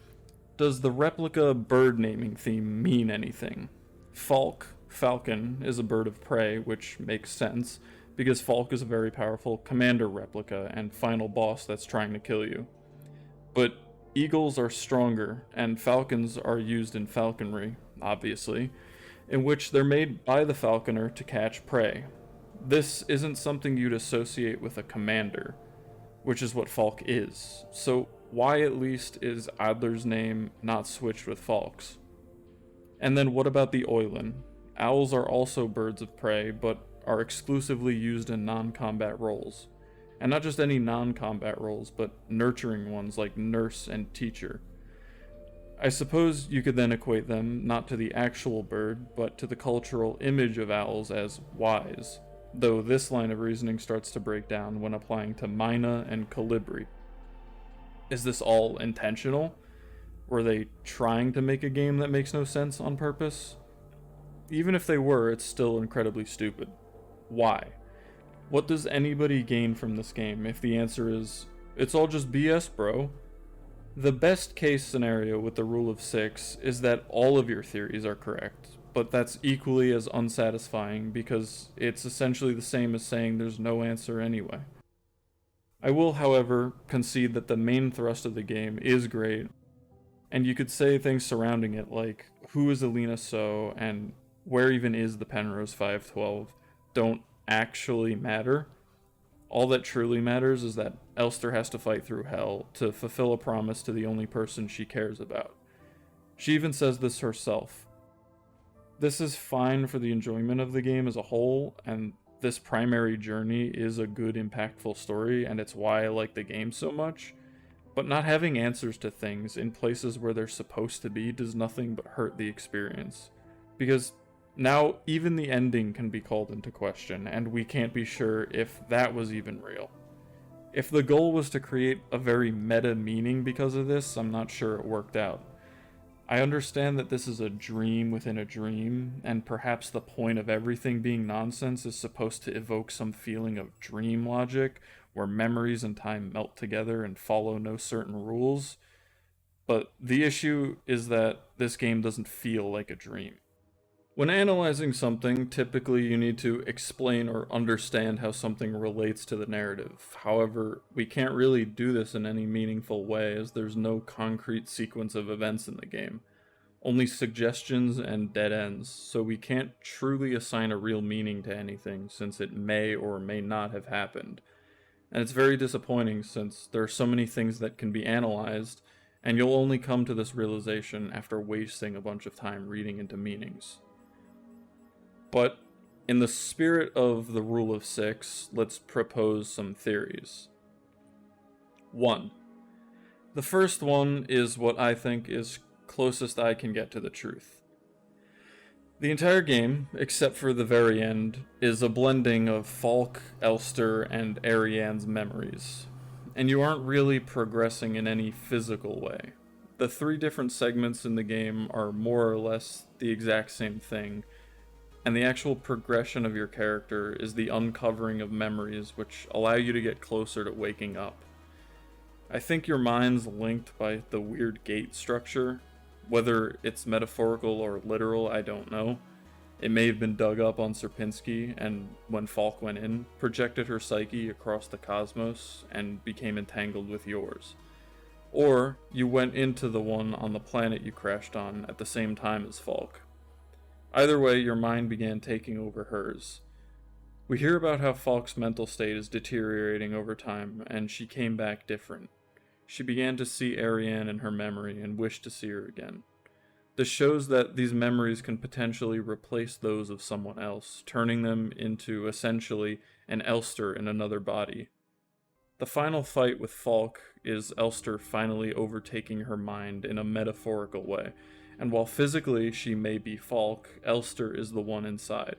does the replica bird naming theme mean anything? Falcon, is a bird of prey, which makes sense, because Falk is a very powerful commander replica and final boss that's trying to kill you. But eagles are stronger, and falcons are used in falconry, obviously, in which they're made by the falconer to catch prey. This isn't something you'd associate with a commander, which is what Falk is, so why at least is Adler's name not switched with Falk's? And then what about the Oilin? Owls are also birds of prey, but are exclusively used in non-combat roles. And not just any non-combat roles, but nurturing ones like nurse and teacher. I suppose you could then equate them not to the actual bird, but to the cultural image of owls as wise, though this line of reasoning starts to break down when applying to Mina and Colibri. Is this all intentional? Were they trying to make a game that makes no sense on purpose? Even if they were, it's still incredibly stupid. Why? What does anybody gain from this game if the answer is, it's all just BS, bro? The best case scenario with the Rule of 6 is that all of your theories are correct, but that's equally as unsatisfying because it's essentially the same as saying there's no answer anyway. I will, however, concede that the main thrust of the game is great, and you could say things surrounding it like, who is Alina So, and where even is the Penrose 512, don't actually matter. All that truly matters is that Elster has to fight through hell to fulfill a promise to the only person she cares about. She even says this herself. This is fine for the enjoyment of the game as a whole, and this primary journey is a good, impactful story, and it's why I like the game so much. But not having answers to things in places where they're supposed to be does nothing but hurt the experience. Because now even the ending can be called into question, and we can't be sure if that was even real. If the goal was to create a very meta meaning because of this, I'm not sure it worked out. I understand that this is a dream within a dream, and perhaps the point of everything being nonsense is supposed to evoke some feeling of dream logic, where memories and time melt together and follow no certain rules. But the issue is that this game doesn't feel like a dream. When analyzing something, typically you need to explain or understand how something relates to the narrative. However, we can't really do this in any meaningful way as there's no concrete sequence of events in the game. Only suggestions and dead ends, so we can't truly assign a real meaning to anything since it may or may not have happened. And it's very disappointing since there are so many things that can be analyzed, and you'll only come to this realization after wasting a bunch of time reading into meanings. But in the spirit of the rule of 6, let's propose some theories. 1. The first one is what I think is closest I can get to the truth. The entire game, except for the very end, is a blending of Falk, Elster, and Ariane's memories, and you aren't really progressing in any physical way. The 3 different segments in the game are more or less the exact same thing, and the actual progression of your character is the uncovering of memories which allow you to get closer to waking up. I think your mind's linked by the weird gate structure. Whether it's metaphorical or literal, I don't know. It may have been dug up on Sierpinski, and when Falk went in, projected her psyche across the cosmos and became entangled with yours. Or you went into the one on the planet you crashed on at the same time as Falk. Either way, your mind began taking over hers. We hear about how Falk's mental state is deteriorating over time, and she came back different. She began to see Ariane in her memory and wished to see her again. This shows that these memories can potentially replace those of someone else, turning them into, essentially, an Elster in another body. The final fight with Falk is Elster finally overtaking her mind in a metaphorical way, and while physically she may be Falk, Elster is the one inside.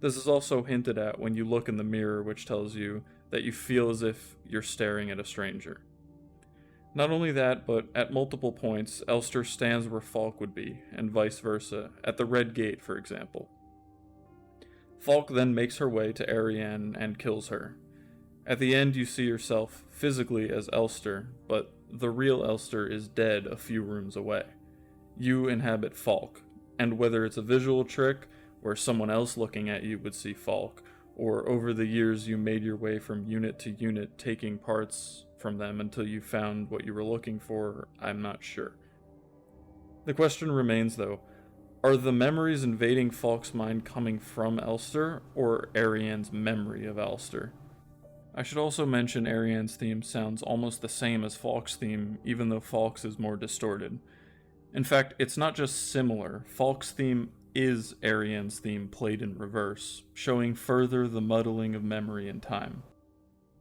This is also hinted at when you look in the mirror, which tells you that you feel as if you're staring at a stranger. Not only that, but at multiple points, Elster stands where Falk would be, and vice versa, at the Red Gate, for example. Falk then makes her way to Ariane and kills her. At the end, you see yourself physically as Elster, but the real Elster is dead a few rooms away. You inhabit Falk, and whether it's a visual trick, where someone else looking at you would see Falk, or over the years you made your way from unit to unit taking parts from them until you found what you were looking for, I'm not sure. The question remains though, are the memories invading Falk's mind coming from Elster, or Ariane's memory of Elster? I should also mention Ariane's theme sounds almost the same as Falk's theme, even though Falk's is more distorted. In fact, it's not just similar, Falk's theme is Ariane's theme played in reverse, showing further the muddling of memory and time.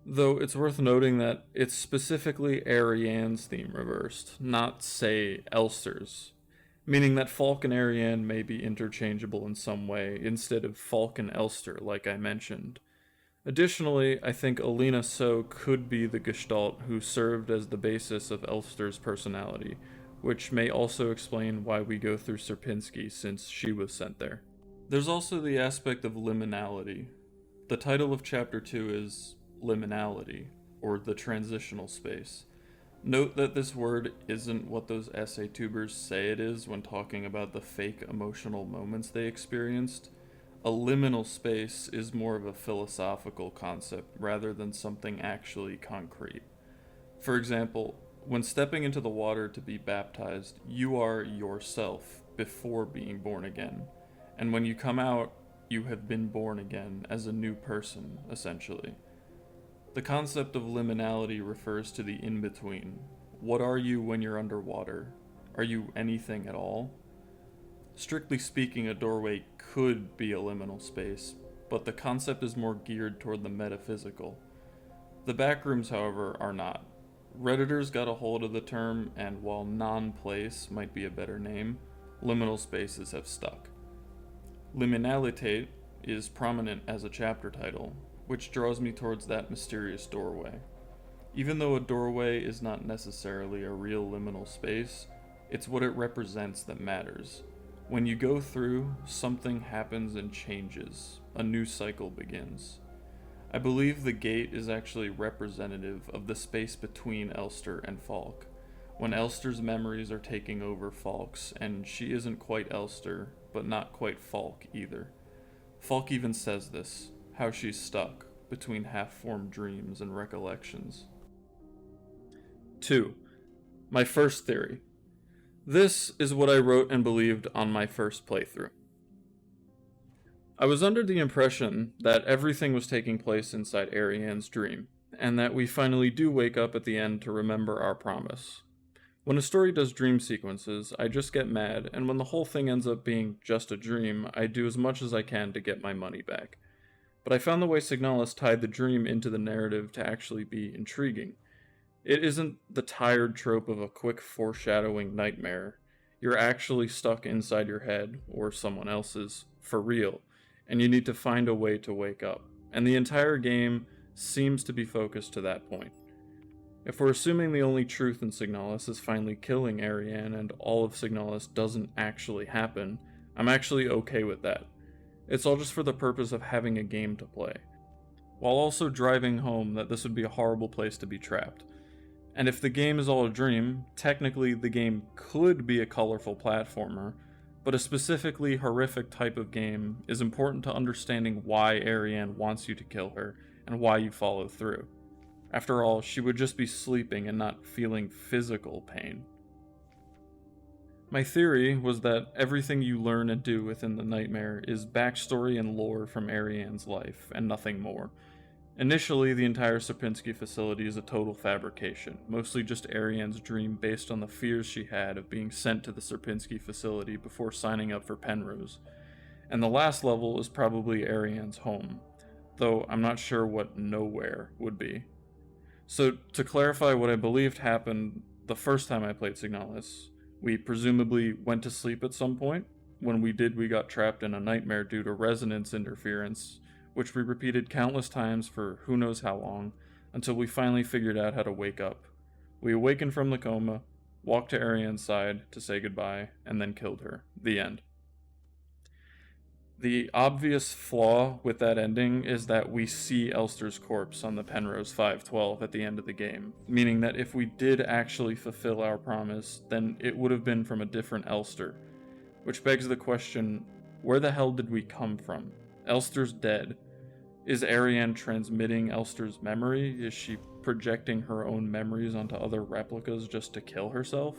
Though it's worth noting that it's specifically Ariane's theme reversed, not, say, Elster's, meaning that Falk and Ariane may be interchangeable in some way, instead of Falk and Elster, like I mentioned. Additionally, I think Alina So could be the gestalt who served as the basis of Elster's personality, which may also explain why we go through Sierpinski since she was sent there. There's also the aspect of liminality. The title of Chapter 2 is Liminality, or the transitional space. Note that this word isn't what those essay tubers say it is when talking about the fake emotional moments they experienced. A liminal space is more of a philosophical concept rather than something actually concrete. For example, when stepping into the water to be baptized, you are yourself before being born again. And when you come out, you have been born again as a new person, essentially. The concept of liminality refers to the in-between. What are you when you're underwater? Are you anything at all? Strictly speaking, a doorway could be a liminal space, but the concept is more geared toward the metaphysical. The backrooms, however, are not. Redditors got a hold of the term, and while non-place might be a better name, liminal spaces have stuck. Liminalitate is prominent as a chapter title, which draws me towards that mysterious doorway. Even though a doorway is not necessarily a real liminal space, it's what it represents that matters. When you go through, something happens and changes. A new cycle begins. I believe the gate is actually representative of the space between Elster and Falk. When Elster's memories are taking over Falk's, and she isn't quite Elster, but not quite Falk either. Falk even says this, how she's stuck between half-formed dreams and recollections. 2. My first theory. This is what I wrote and believed on my first playthrough. I was under the impression that everything was taking place inside Ariane's dream, and that we finally do wake up at the end to remember our promise. When a story does dream sequences, I just get mad, and when the whole thing ends up being just a dream, I do as much as I can to get my money back. But I found the way Signalis tied the dream into the narrative to actually be intriguing. It isn't the tired trope of a quick foreshadowing nightmare. You're actually stuck inside your head, or someone else's, for real, and you need to find a way to wake up. And the entire game seems to be focused to that point. If we're assuming the only truth in Signalis is finally killing Ariane and all of Signalis doesn't actually happen, I'm actually okay with that. It's all just for the purpose of having a game to play, while also driving home that this would be a horrible place to be trapped. And if the game is all a dream, technically the game could be a colorful platformer, but a specifically horrific type of game is important to understanding why Ariane wants you to kill her and why you follow through. After all, she would just be sleeping and not feeling physical pain. My theory was that everything you learn and do within the nightmare is backstory and lore from Ariane's life, and nothing more. Initially, the entire Sierpinski facility is a total fabrication, mostly just Ariane's dream based on the fears she had of being sent to the Sierpinski facility before signing up for Penrose. And the last level is probably Ariane's home, though I'm not sure what nowhere would be. So, to clarify what I believed happened the first time I played Signalis, we presumably went to sleep at some point. When we did, we got trapped in a nightmare due to resonance interference, which we repeated countless times for who knows how long, until we finally figured out how to wake up. We awakened from the coma, walked to Ariane's side to say goodbye, and then killed her. The end. The obvious flaw with that ending is that we see Elster's corpse on the Penrose 512 at the end of the game, meaning that if we did actually fulfill our promise, then it would have been from a different Elster. Which begs the question, where the hell did we come from? Elster's dead. Is Ariane transmitting Elster's memory? Is she projecting her own memories onto other replicas just to kill herself?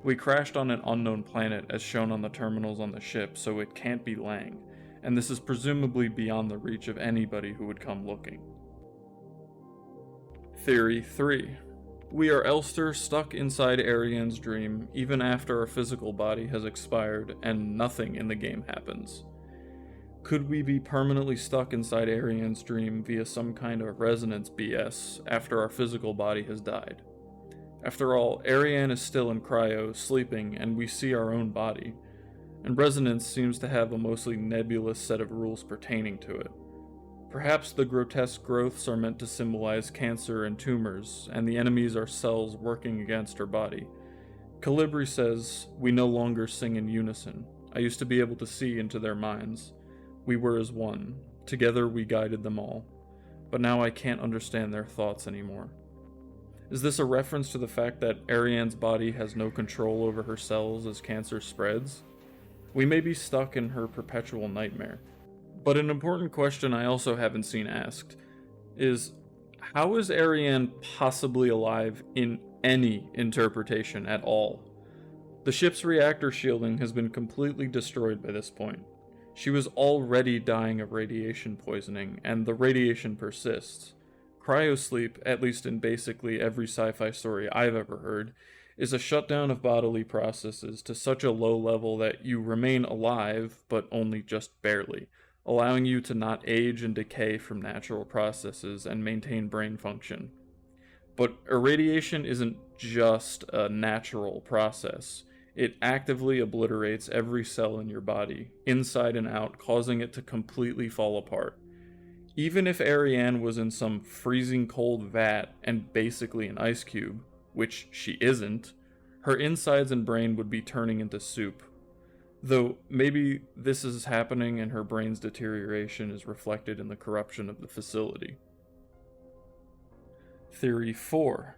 We crashed on an unknown planet as shown on the terminals on the ship, so it can't be Lang, and this is presumably beyond the reach of anybody who would come looking. Theory 3. We are Elster stuck inside Ariane's dream even after our physical body has expired and nothing in the game happens. Could we be permanently stuck inside Ariane's dream via some kind of resonance BS after our physical body has died? After all, Ariane is still in cryo, sleeping, and we see our own body, and resonance seems to have a mostly nebulous set of rules pertaining to it. Perhaps the grotesque growths are meant to symbolize cancer and tumors, and the enemies are cells working against her body. Calibri says, "We no longer sing in unison. I used to be able to see into their minds. We were as one. Together we guided them all. But now I can't understand their thoughts anymore." Is this a reference to the fact that Ariane's body has no control over her cells as cancer spreads? We may be stuck in her perpetual nightmare. But an important question I also haven't seen asked is, how is Ariane possibly alive in any interpretation at all? The ship's reactor shielding has been completely destroyed by this point. She was already dying of radiation poisoning, and the radiation persists. Cryosleep, at least in basically every sci-fi story I've ever heard, is a shutdown of bodily processes to such a low level that you remain alive, but only just barely, allowing you to not age and decay from natural processes and maintain brain function. But irradiation isn't just a natural process. It actively obliterates every cell in your body, inside and out, causing it to completely fall apart. Even if Ariane was in some freezing cold vat and basically an ice cube, which she isn't, her insides and brain would be turning into soup. Though maybe this is happening and her brain's deterioration is reflected in the corruption of the facility. Theory 4.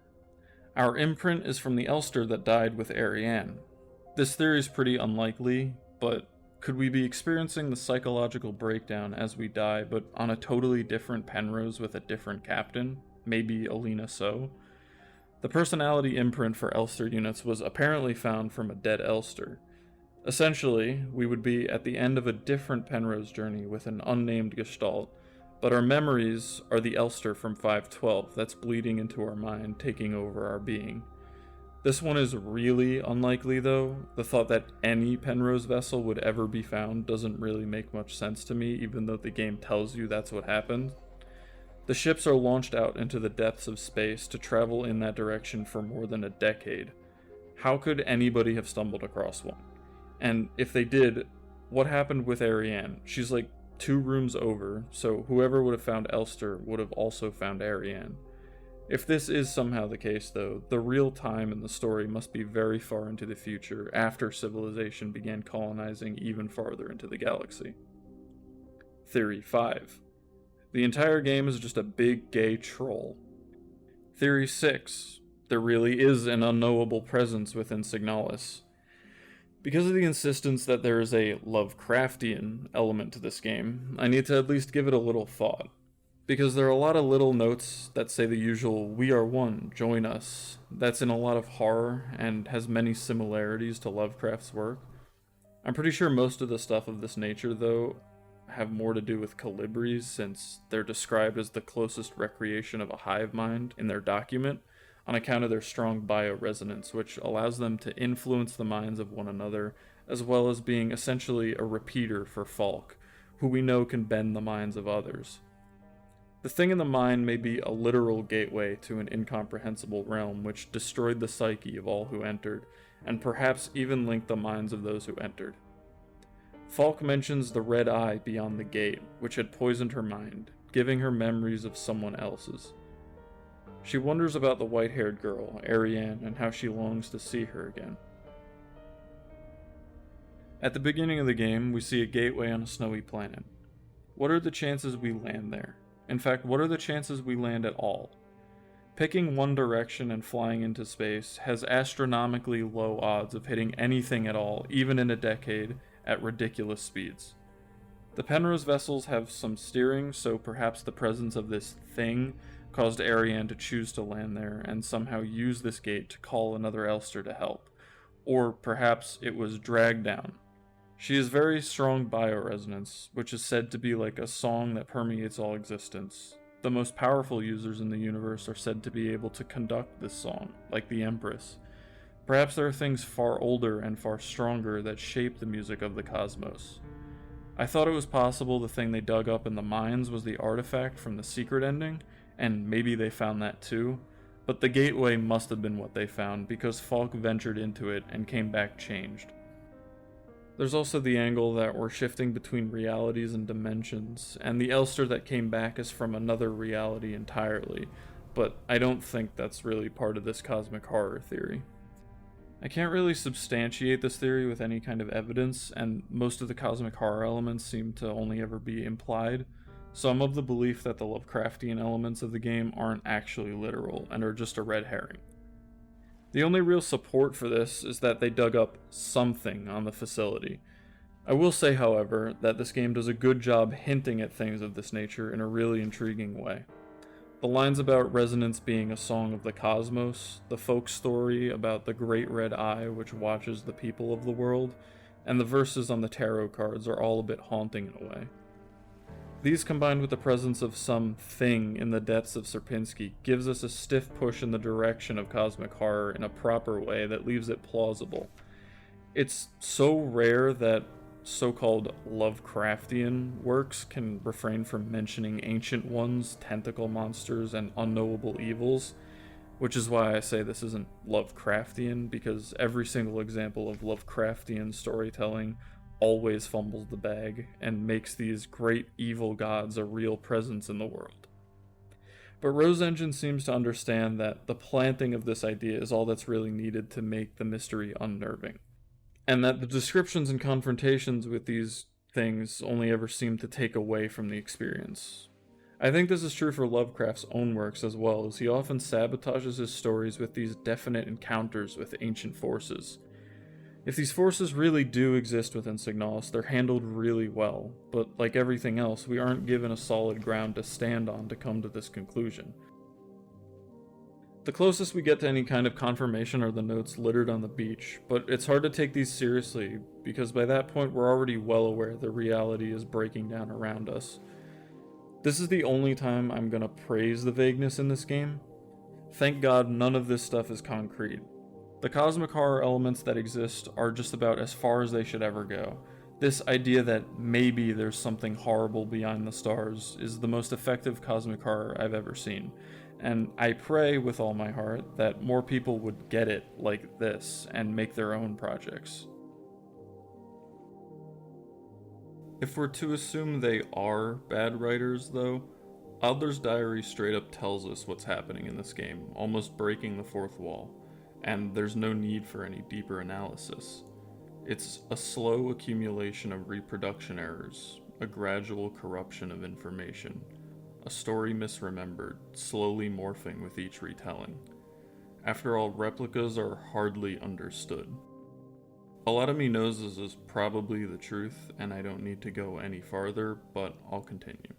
Our imprint is from the Elster that died with Ariane. This theory is pretty unlikely, but could we be experiencing the psychological breakdown as we die, but on a totally different Penrose with a different captain? Maybe Alina So? The personality imprint for Elster units was apparently found from a dead Elster. Essentially, we would be at the end of a different Penrose journey with an unnamed gestalt, but our memories are the Elster from 512 that's bleeding into our mind, taking over our being. This one is really unlikely though. The thought that any Penrose vessel would ever be found doesn't really make much sense to me, even though the game tells you that's what happened. The ships are launched out into the depths of space to travel in that direction for more than a decade. How could anybody have stumbled across one? And if they did, what happened with Ariane? She's like 2 rooms over, so whoever would have found Elster would have also found Ariane. If this is somehow the case though, the real time in the story must be very far into the future, after civilization began colonizing even farther into the galaxy. Theory 5. The entire game is just a big gay troll. Theory 6. There really is an unknowable presence within Signalis. Because of the insistence that there is a Lovecraftian element to this game, I need to at least give it a little thought. Because there are a lot of little notes that say the usual, "We are one, join us," that's in a lot of horror and has many similarities to Lovecraft's work. I'm pretty sure most of the stuff of this nature, though, have more to do with colibris, since they're described as the closest recreation of a hive mind in their document, on account of their strong bioresonance, which allows them to influence the minds of one another, as well as being essentially a repeater for Falk, who we know can bend the minds of others. The thing in the mind may be a literal gateway to an incomprehensible realm which destroyed the psyche of all who entered, and perhaps even linked the minds of those who entered. Falk mentions the red eye beyond the gate, which had poisoned her mind, giving her memories of someone else's. She wonders about the white-haired girl, Ariane, and how she longs to see her again. At the beginning of the game, we see a gateway on a snowy planet. What are the chances we land there? In fact, what are the chances we land at all? Picking one direction and flying into space has astronomically low odds of hitting anything at all, even in a decade, at ridiculous speeds. The Penrose vessels have some steering, so perhaps the presence of this thing caused Ariane to choose to land there and somehow use this gate to call another Elster to help. Or perhaps it was dragged down. She has very strong bioresonance, which is said to be like a song that permeates all existence. The most powerful users in the universe are said to be able to conduct this song, like the Empress. Perhaps there are things far older and far stronger that shape the music of the cosmos. I thought it was possible the thing they dug up in the mines was the artifact from the secret ending, and maybe they found that too, but the gateway must have been what they found because Falk ventured into it and came back changed. There's also the angle that we're shifting between realities and dimensions, and the Elster that came back is from another reality entirely, but I don't think that's really part of this cosmic horror theory. I can't really substantiate this theory with any kind of evidence, and most of the cosmic horror elements seem to only ever be implied, so I'm of the belief that the Lovecraftian elements of the game aren't actually literal and are just a red herring. The only real support for this is that they dug up something on the facility. I will say, however, that this game does a good job hinting at things of this nature in a really intriguing way. The lines about resonance being a song of the cosmos, the folk story about the great red eye which watches the people of the world, and the verses on the tarot cards are all a bit haunting in a way. These, combined with the presence of some thing in the depths of Sierpinski, gives us a stiff push in the direction of cosmic horror in a proper way that leaves it plausible. It's so rare that so-called Lovecraftian works can refrain from mentioning ancient ones, tentacle monsters, and unknowable evils, which is why I say this isn't Lovecraftian, because every single example of Lovecraftian storytelling always fumbles the bag and makes these great evil gods a real presence in the world. But Rose Engine seems to understand that the planting of this idea is all that's really needed to make the mystery unnerving, and that the descriptions and confrontations with these things only ever seem to take away from the experience. I think this is true for Lovecraft's own works as well, as he often sabotages his stories with these definite encounters with ancient forces. If these forces really do exist within Signalis, they're handled really well, but like everything else, we aren't given a solid ground to stand on to come to this conclusion. The closest we get to any kind of confirmation are the notes littered on the beach, but it's hard to take these seriously, because by that point we're already well aware that reality is breaking down around us. This is the only time I'm gonna praise the vagueness in this game. Thank God none of this stuff is concrete. The cosmic horror elements that exist are just about as far as they should ever go. This idea that maybe there's something horrible beyond the stars is the most effective cosmic horror I've ever seen, and I pray with all my heart that more people would get it like this and make their own projects. If we're to assume they are bad writers, though, Adler's Diary straight up tells us what's happening in this game, almost breaking the fourth wall, and there's no need for any deeper analysis. It's a slow accumulation of reproduction errors, a gradual corruption of information, a story misremembered, slowly morphing with each retelling. After all, replicas are hardly understood. A lot of me knows this is probably the truth, and I don't need to go any farther, but I'll continue.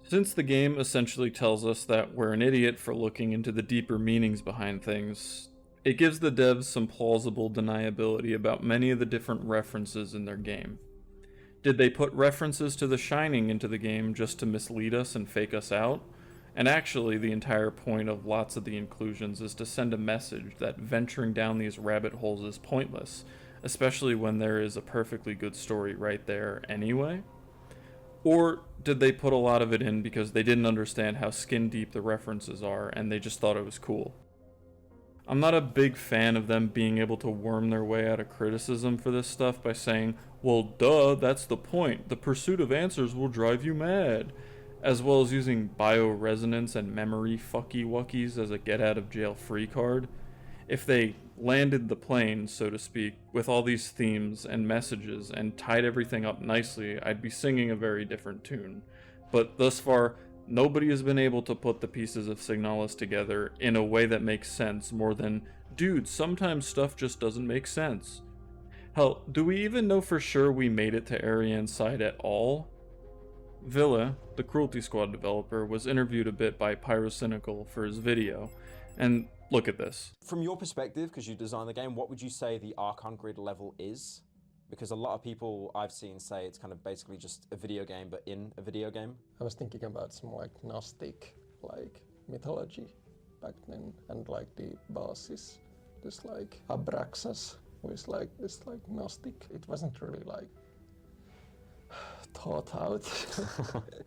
Since the game essentially tells us that we're an idiot for looking into the deeper meanings behind things, it gives the devs some plausible deniability about many of the different references in their game. Did they put references to The Shining into the game just to mislead us and fake us out? And actually, the entire point of lots of the inclusions is to send a message that venturing down these rabbit holes is pointless, especially when there is a perfectly good story right there anyway? Or did they put a lot of it in because they didn't understand how skin deep the references are and they just thought it was cool? I'm not a big fan of them being able to worm their way out of criticism for this stuff by saying, well, duh, that's the point. The pursuit of answers will drive you mad. As well as using bioresonance and memory fucky-wuckies as a get-out-of-jail-free card. If they landed the plane, so to speak, with all these themes and messages and tied everything up nicely, I'd be singing a very different tune. But thus far, nobody has been able to put the pieces of Signalis together in a way that makes sense more than, dude, sometimes stuff just doesn't make sense. Hell, do we even know for sure we made it to Ariane's side at all? Villa, the Cruelty Squad developer, was interviewed a bit by Pyrocynical for his video, and look at this. From your perspective, because you designed the game, what would you say the Archon Grid level is? Because a lot of people I've seen say it's kind of basically just a video game, but in a video game. I was thinking about some like Gnostic mythology back then, and like the bosses, this like Abraxas was like this Gnostic. It wasn't really like thought out.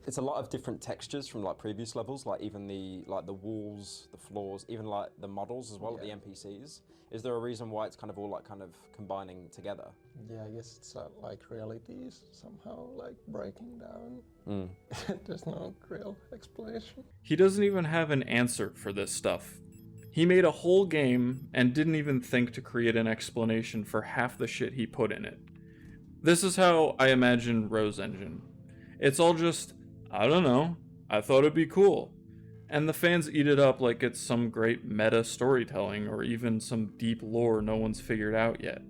It's a lot of different textures from like previous levels, like even the walls, the floors, even like the models as well, yeah. The NPCs. Is there a reason why it's kind of all like kind of combining together? Yeah, I guess it's like reality is somehow like breaking down. There's no real explanation. He doesn't even have an answer for this stuff. He made a whole game and didn't even think to create an explanation for half the shit he put in it. This is how I imagine Rose Engine. It's all just, I don't know, I thought it'd be cool. And the fans eat it up like it's some great meta storytelling or even some deep lore no one's figured out yet.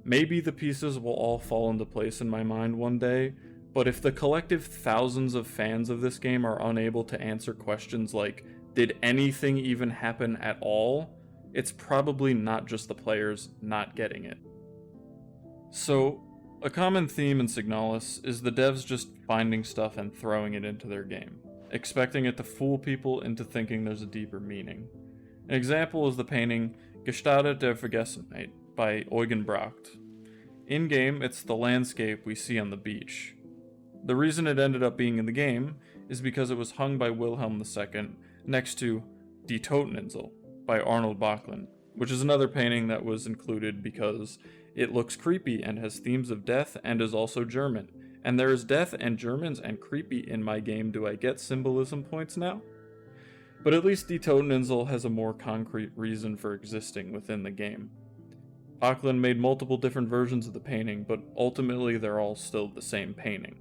Maybe the pieces will all fall into place in my mind one day, but if the collective thousands of fans of this game are unable to answer questions like, did anything even happen at all? It's probably not just the players not getting it. So, A common theme in Signalis is the devs just finding stuff and throwing it into their game, expecting it to fool people into thinking there's a deeper meaning. An example is the painting Gestade der Vergessenheit by Eugen Bracht. In-game, it's the landscape we see on the beach. The reason it ended up being in the game is because it was hung by Wilhelm II next to Die Toteninsel by Arnold Backlund, which is another painting that was included because it looks creepy and has themes of death and is also German. And there is death and Germans and creepy in my game. Do I get symbolism points now? But at least Die Toteninsel has a more concrete reason for existing within the game. Backlund made multiple different versions of the painting, but ultimately they're all still the same painting.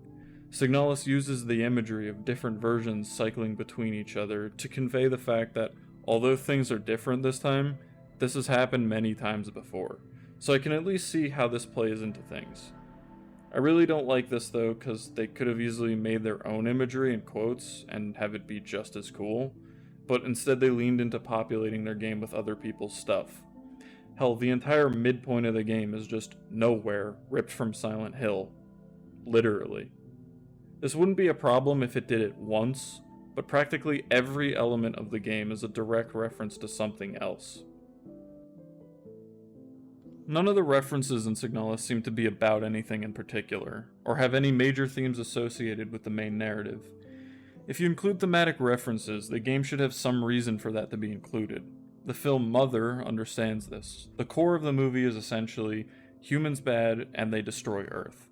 Signalis uses the imagery of different versions cycling between each other to convey the fact that although things are different this time, this has happened many times before, so I can at least see how this plays into things. I really don't like this though, because they could have easily made their own imagery and quotes and have it be just as cool, but instead they leaned into populating their game with other people's stuff. Hell, the entire midpoint of the game is just nowhere ripped from Silent Hill. Literally. This wouldn't be a problem if it did it once, but practically every element of the game is a direct reference to something else. None of the references in Signalis seem to be about anything in particular, or have any major themes associated with the main narrative. If you include thematic references, the game should have some reason for that to be included. The film Mother understands this. The core of the movie is essentially humans bad and they destroy Earth.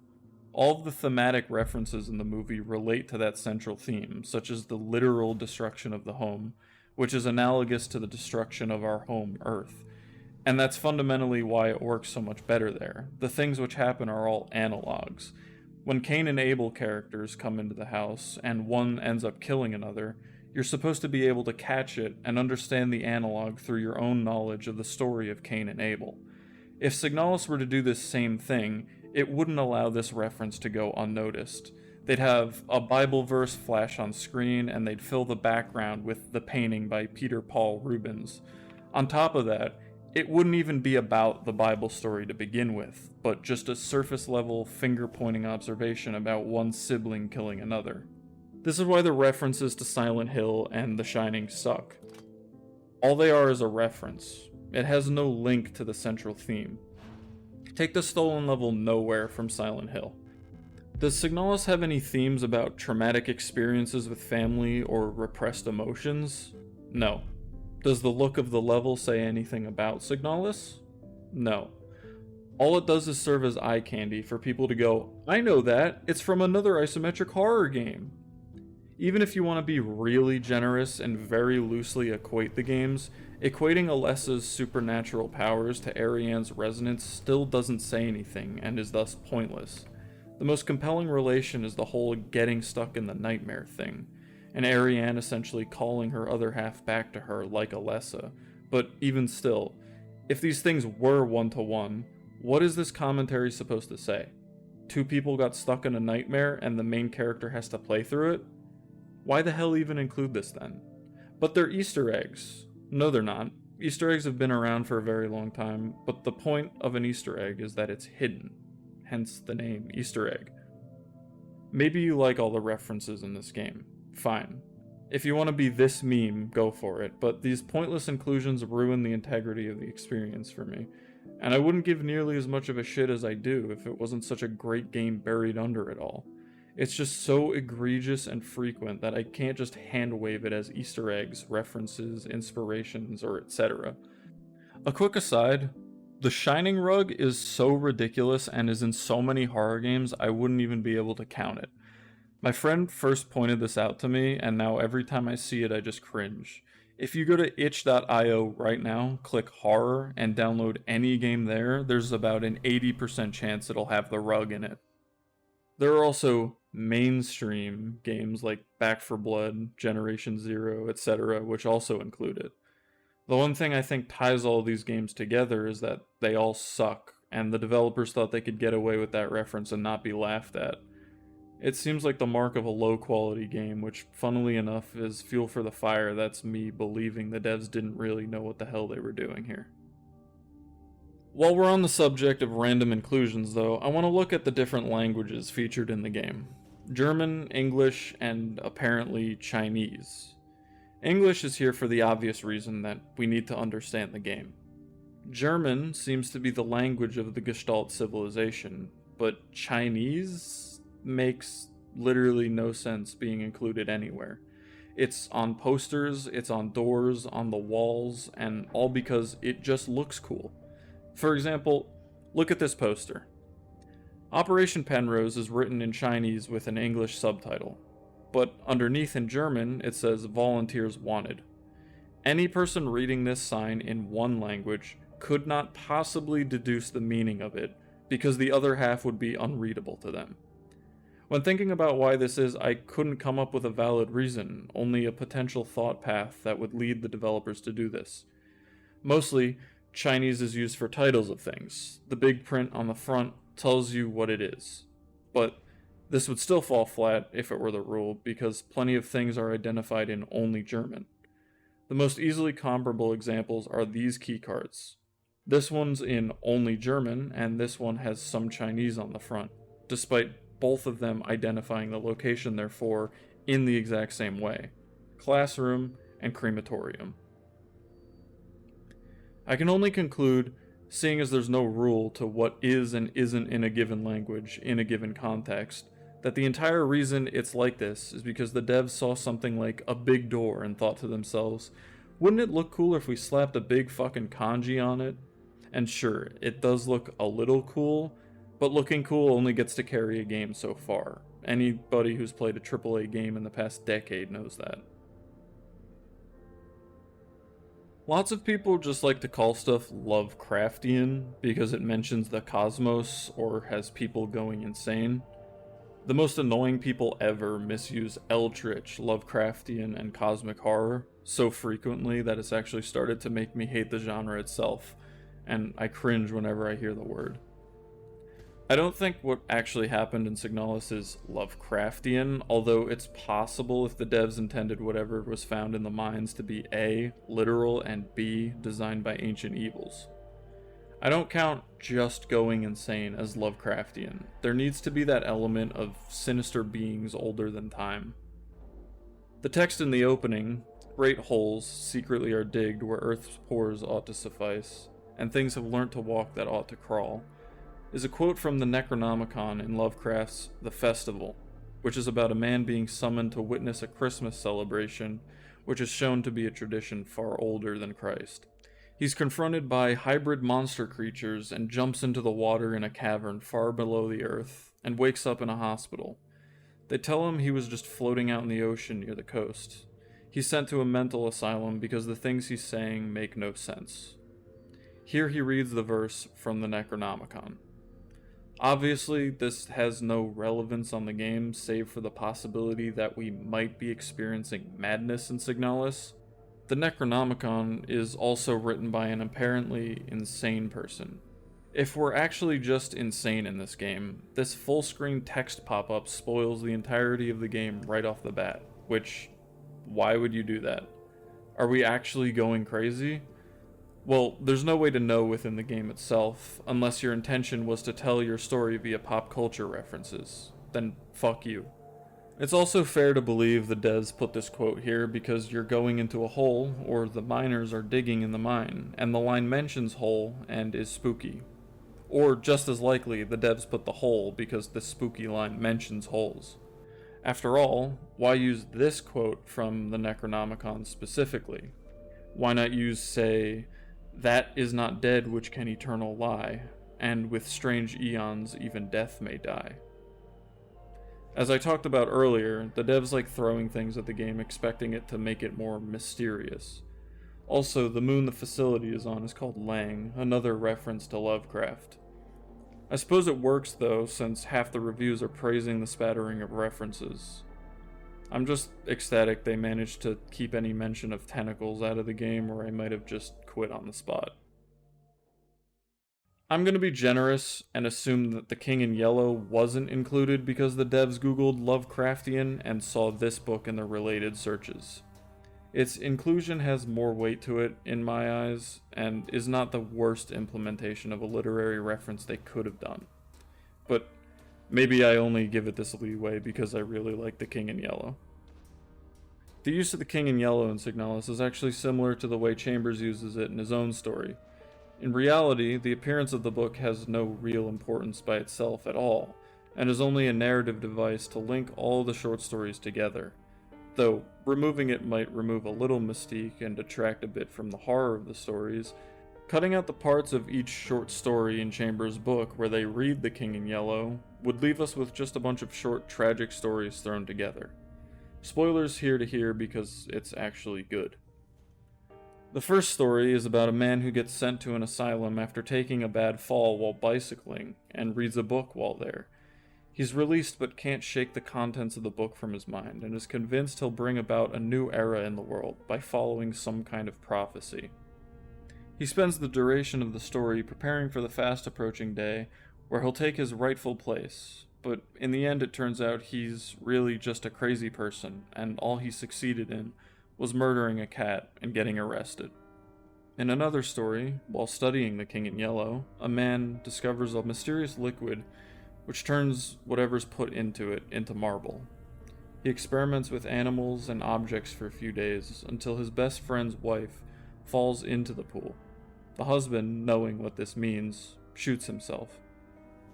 All of the thematic references in the movie relate to that central theme, such as the literal destruction of the home, which is analogous to the destruction of our home, Earth. And that's fundamentally why it works so much better there. The things which happen are all analogs. When Cain and Abel characters come into the house, and one ends up killing another, you're supposed to be able to catch it and understand the analog through your own knowledge of the story of Cain and Abel. If Signalis were to do this same thing, it wouldn't allow this reference to go unnoticed. They'd have a Bible verse flash on screen, and they'd fill the background with the painting by Peter Paul Rubens. On top of that, it wouldn't even be about the Bible story to begin with, but just a surface-level, finger-pointing observation about one sibling killing another. This is why the references to Silent Hill and The Shining suck. All they are is a reference. It has no link to the central theme. Take the stolen level Nowhere from Silent Hill. Does Signalis have any themes about traumatic experiences with family or repressed emotions? No. Does the look of the level say anything about Signalis? No. All it does is serve as eye candy for people to go, I know that, it's from another isometric horror game. Even if you want to be really generous and very loosely equate the games, equating Alessa's supernatural powers to Ariane's resonance still doesn't say anything and is thus pointless. The most compelling relation is the whole getting stuck in the nightmare thing, and Ariane essentially calling her other half back to her like Alessa. But even still, if these things were one-to-one, what is this commentary supposed to say? Two people got stuck in a nightmare and the main character has to play through it? Why the hell even include this then? But they're Easter eggs. No, they're not. Easter eggs have been around for a very long time, but the point of an Easter egg is that it's hidden. Hence the name Easter egg. Maybe you like all the references in this game. Fine. If you want to be this meme, go for it, but these pointless inclusions ruin the integrity of the experience for me. And I wouldn't give nearly as much of a shit as I do if it wasn't such a great game buried under it all. It's just so egregious and frequent that I can't just hand wave it as Easter eggs, references, inspirations, or etc. A quick aside, the Shining rug is so ridiculous and is in so many horror games I wouldn't even be able to count it. My friend first pointed this out to me, and now every time I see it I just cringe. If you go to itch.io right now, click horror, and download any game there, there's about an 80% chance it'll have the rug in it. There are also mainstream games like Back 4 Blood, Generation Zero, etc., which also include it. The one thing I think ties all these games together is that they all suck, and the developers thought they could get away with that reference and not be laughed at. It seems like the mark of a low-quality game, which, funnily enough, is fuel for the fire that's me believing the devs didn't really know what the hell they were doing here. While we're on the subject of random inclusions though, I want to look at the different languages featured in the game. German, English, and apparently Chinese. English is here for the obvious reason that we need to understand the game. German seems to be the language of the Gestalt civilization, but Chinese makes literally no sense being included anywhere. It's on posters, it's on doors, on the walls, and all because it just looks cool. For example, look at this poster. Operation Penrose is written in Chinese with an English subtitle, but underneath in German it says Volunteers Wanted. Any person reading this sign in one language could not possibly deduce the meaning of it because the other half would be unreadable to them. When thinking about why this is, I couldn't come up with a valid reason, only a potential thought path that would lead the developers to do this. Mostly, Chinese is used for titles of things. The big print on the front tells you what it is. But this would still fall flat if it were the rule, because plenty of things are identified in only German. The most easily comparable examples are these keycards. This one's in only German, and this one has some Chinese on the front, despite both of them identifying the location they're for in the exact same way: classroom and crematorium. I can only conclude, seeing as there's no rule to what is and isn't in a given language in a given context, that the entire reason it's like this is because the devs saw something like a big door and thought to themselves, wouldn't it look cooler if we slapped a big fucking kanji on it? And sure, it does look a little cool, but looking cool only gets to carry a game so far. Anybody who's played a AAA game in the past decade knows that. Lots of people just like to call stuff Lovecraftian because it mentions the cosmos or has people going insane. The most annoying people ever misuse Eldritch, Lovecraftian, and cosmic horror so frequently that it's actually started to make me hate the genre itself, and I cringe whenever I hear the word. I don't think what actually happened in Signalis is Lovecraftian, although it's possible if the devs intended whatever was found in the mines to be A, literal, and B, designed by ancient evils. I don't count just going insane as Lovecraftian. There needs to be that element of sinister beings older than time. The text in the opening, great holes secretly are digged where earth's pores ought to suffice, and things have learnt to walk that ought to crawl, is a quote from the Necronomicon in Lovecraft's The Festival, which is about a man being summoned to witness a Christmas celebration, which is shown to be a tradition far older than Christ. He's confronted by hybrid monster creatures and jumps into the water in a cavern far below the earth, and wakes up in a hospital. They tell him he was just floating out in the ocean near the coast. He's sent to a mental asylum because the things he's saying make no sense. Here he reads the verse from the Necronomicon. Obviously, this has no relevance on the game, save for the possibility that we might be experiencing madness in Signalis. The Necronomicon is also written by an apparently insane person. If we're actually just insane in this game, this full-screen text pop-up spoils the entirety of the game right off the bat, which, why would you do that? Are we actually going crazy? Well, there's no way to know within the game itself, unless your intention was to tell your story via pop culture references. Then fuck you. It's also fair to believe the devs put this quote here because you're going into a hole, or the miners are digging in the mine, and the line mentions hole and is spooky. Or just as likely, the devs put the hole because the spooky line mentions holes. After all, why use this quote from the Necronomicon specifically? Why not use, say, "That is not dead which can eternal lie, and with strange eons even death may die"? As I talked about earlier, the devs like throwing things at the game expecting it to make it more mysterious. Also, the moon the facility is on is called Lang, another reference to Lovecraft. I suppose it works though, since half the reviews are praising the spattering of references. I'm just ecstatic they managed to keep any mention of tentacles out of the game, or I might have just quit on the spot. I'm gonna be generous and assume that the King in Yellow wasn't included because the devs googled Lovecraftian and saw this book in the related searches. Its inclusion has more weight to it in my eyes, and is not the worst implementation of a literary reference they could have done. But maybe I only give it this leeway because I really like the King in Yellow. The use of the King in Yellow in Signalis is actually similar to the way Chambers uses it in his own story. In reality, the appearance of the book has no real importance by itself at all, and is only a narrative device to link all the short stories together. Though, removing it might remove a little mystique and detract a bit from the horror of the stories, cutting out the parts of each short story in Chambers' book where they read the King in Yellow would leave us with just a bunch of short tragic stories thrown together. Spoilers here to hear because it's actually good. The first story is about a man who gets sent to an asylum after taking a bad fall while bicycling and reads a book while there. He's released but can't shake the contents of the book from his mind and is convinced he'll bring about a new era in the world by following some kind of prophecy. He spends the duration of the story preparing for the fast approaching day where he'll take his rightful place, but in the end it turns out he's really just a crazy person and all he succeeded in was murdering a cat and getting arrested. In another story, while studying the King in Yellow, a man discovers a mysterious liquid which turns whatever's put into it into marble. He experiments with animals and objects for a few days until his best friend's wife falls into the pool. The husband, knowing what this means, shoots himself.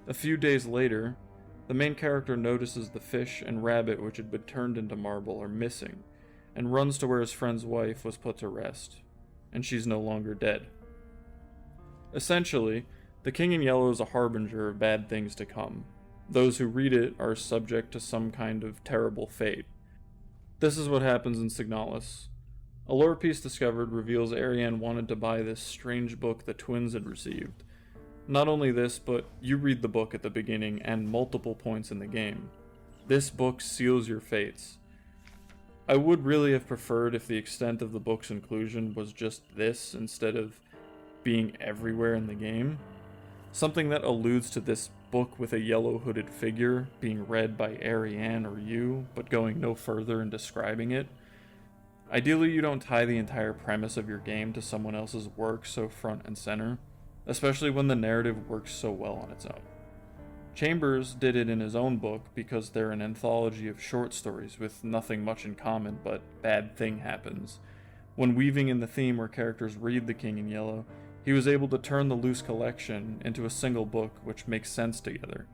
A few days later, the main character notices the fish and rabbit which had been turned into marble are missing, and runs to where his friend's wife was put to rest, and she's no longer dead. Essentially, the King in Yellow is a harbinger of bad things to come. Those who read it are subject to some kind of terrible fate. This is what happens in Signalis. A lore piece discovered reveals Ariane wanted to buy this strange book the twins had received. Not only this, but you read the book at the beginning and multiple points in the game. This book seals your fates. I would really have preferred if the extent of the book's inclusion was just this instead of being everywhere in the game. Something that alludes to this book with a yellow hooded figure being read by Ariane or you, but going no further in describing it. Ideally, you don't tie the entire premise of your game to someone else's work so front and center, especially when the narrative works so well on its own. Chambers did it in his own book because they're an anthology of short stories with nothing much in common but bad thing happens. When weaving in the theme where characters read the King in Yellow, he was able to turn the loose collection into a single book which makes sense together.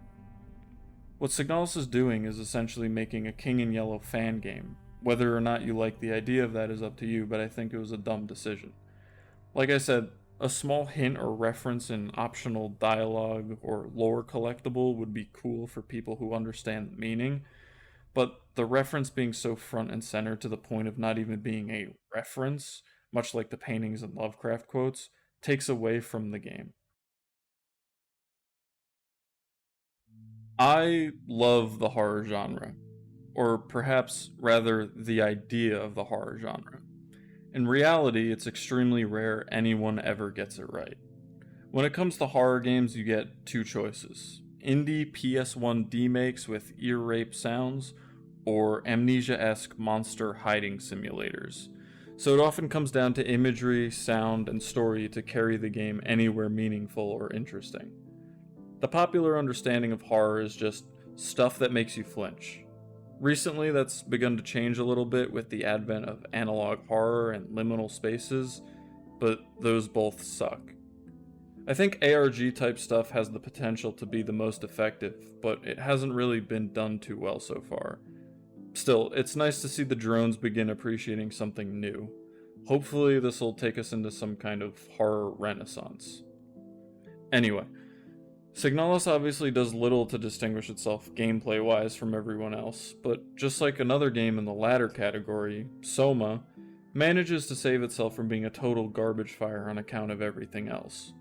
What Signalis is doing is essentially making a King in Yellow fan game. Whether or not you like the idea of that is up to you, but I think it was a dumb decision. Like I said, a small hint or reference in optional dialogue or lore collectible would be cool for people who understand the meaning, but the reference being so front and center to the point of not even being a reference, much like the paintings and Lovecraft quotes, takes away from the game. I love the horror genre, or perhaps rather the idea of the horror genre. In reality, it's extremely rare anyone ever gets it right. When it comes to horror games, you get two choices: indie PS1 demakes with ear rape sounds, or Amnesia-esque monster hiding simulators. So it often comes down to imagery, sound, and story to carry the game anywhere meaningful or interesting. The popular understanding of horror is just stuff that makes you flinch. Recently, that's begun to change a little bit with the advent of analog horror and liminal spaces, but those both suck. I think ARG type stuff has the potential to be the most effective, but it hasn't really been done too well so far. Still, it's nice to see the drones begin appreciating something new. Hopefully this will take us into some kind of horror renaissance. Anyway, Signalis obviously does little to distinguish itself gameplay-wise from everyone else, but just like another game in the latter category, Soma, manages to save itself from being a total garbage fire on account of everything else.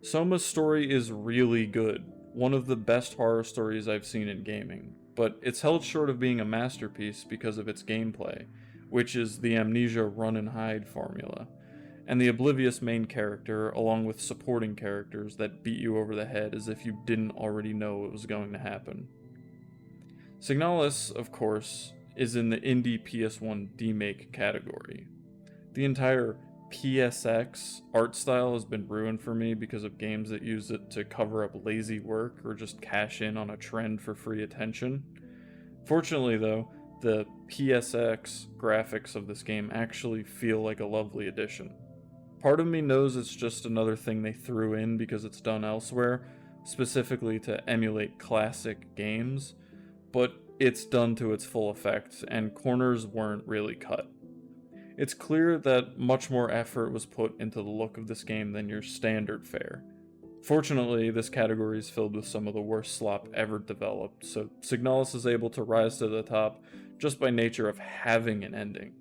Soma's story is really good, one of the best horror stories I've seen in gaming, but it's held short of being a masterpiece because of its gameplay, which is the Amnesia run and hide formula, and the oblivious main character along with supporting characters that beat you over the head as if you didn't already know what was going to happen. Signalis, of course, is in the indie PS1 demake category. The entire PSX art style has been ruined for me because of games that use it to cover up lazy work or just cash in on a trend for free attention. Fortunately though, the PSX graphics of this game actually feel like a lovely addition. Part of me knows it's just another thing they threw in because it's done elsewhere, specifically to emulate classic games, but it's done to its full effect, and corners weren't really cut. It's clear that much more effort was put into the look of this game than your standard fare. Fortunately, this category is filled with some of the worst slop ever developed, so Signalis is able to rise to the top just by nature of having an ending.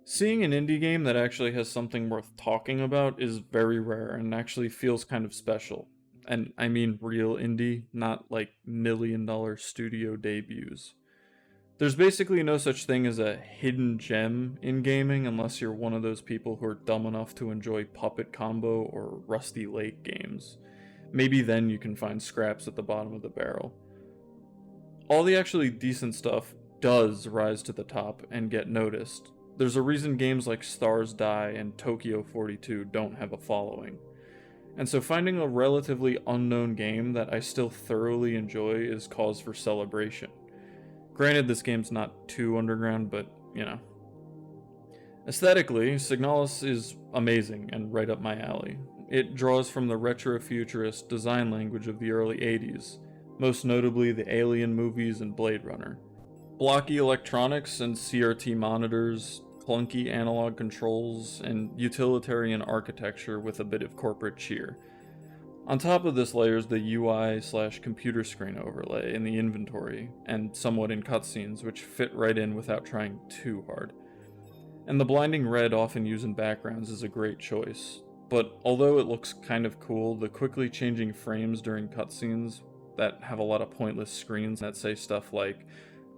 Seeing an indie game that actually has something worth talking about is very rare and actually feels kind of special. And I mean real indie, not like $1 million studio debuts. There's basically no such thing as a hidden gem in gaming unless you're one of those people who are dumb enough to enjoy Puppet Combo or Rusty Lake games. Maybe then you can find scraps at the bottom of the barrel. All the actually decent stuff does rise to the top and get noticed. There's a reason games like Stars Die and Tokyo 42 don't have a following. And so finding a relatively unknown game that I still thoroughly enjoy is cause for celebration. Granted, this game's not too underground, but, you know. Aesthetically, Signalis is amazing and right up my alley. It draws from the retro-futurist design language of the early 80s, most notably the Alien movies and Blade Runner. Blocky electronics and CRT monitors, clunky analog controls, and utilitarian architecture with a bit of corporate cheer. On top of this layers the UI/computer screen overlay in the inventory, and somewhat in cutscenes, which fit right in without trying too hard. And the blinding red often used in backgrounds is a great choice, but although it looks kind of cool, the quickly changing frames during cutscenes that have a lot of pointless screens that say stuff like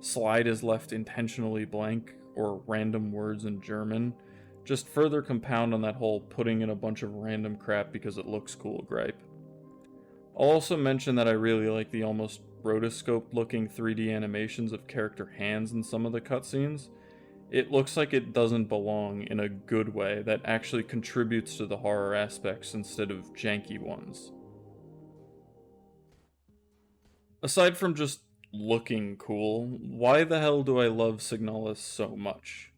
"slide is left intentionally blank" or random words in German just further compound on that whole putting in a bunch of random crap because it looks cool gripe. I'll also mention that I really like the almost rotoscope looking 3D animations of character hands in some of the cutscenes. It looks like it doesn't belong in a good way that actually contributes to the horror aspects instead of janky ones. Aside from just looking cool, why the hell do I love Signalis so much?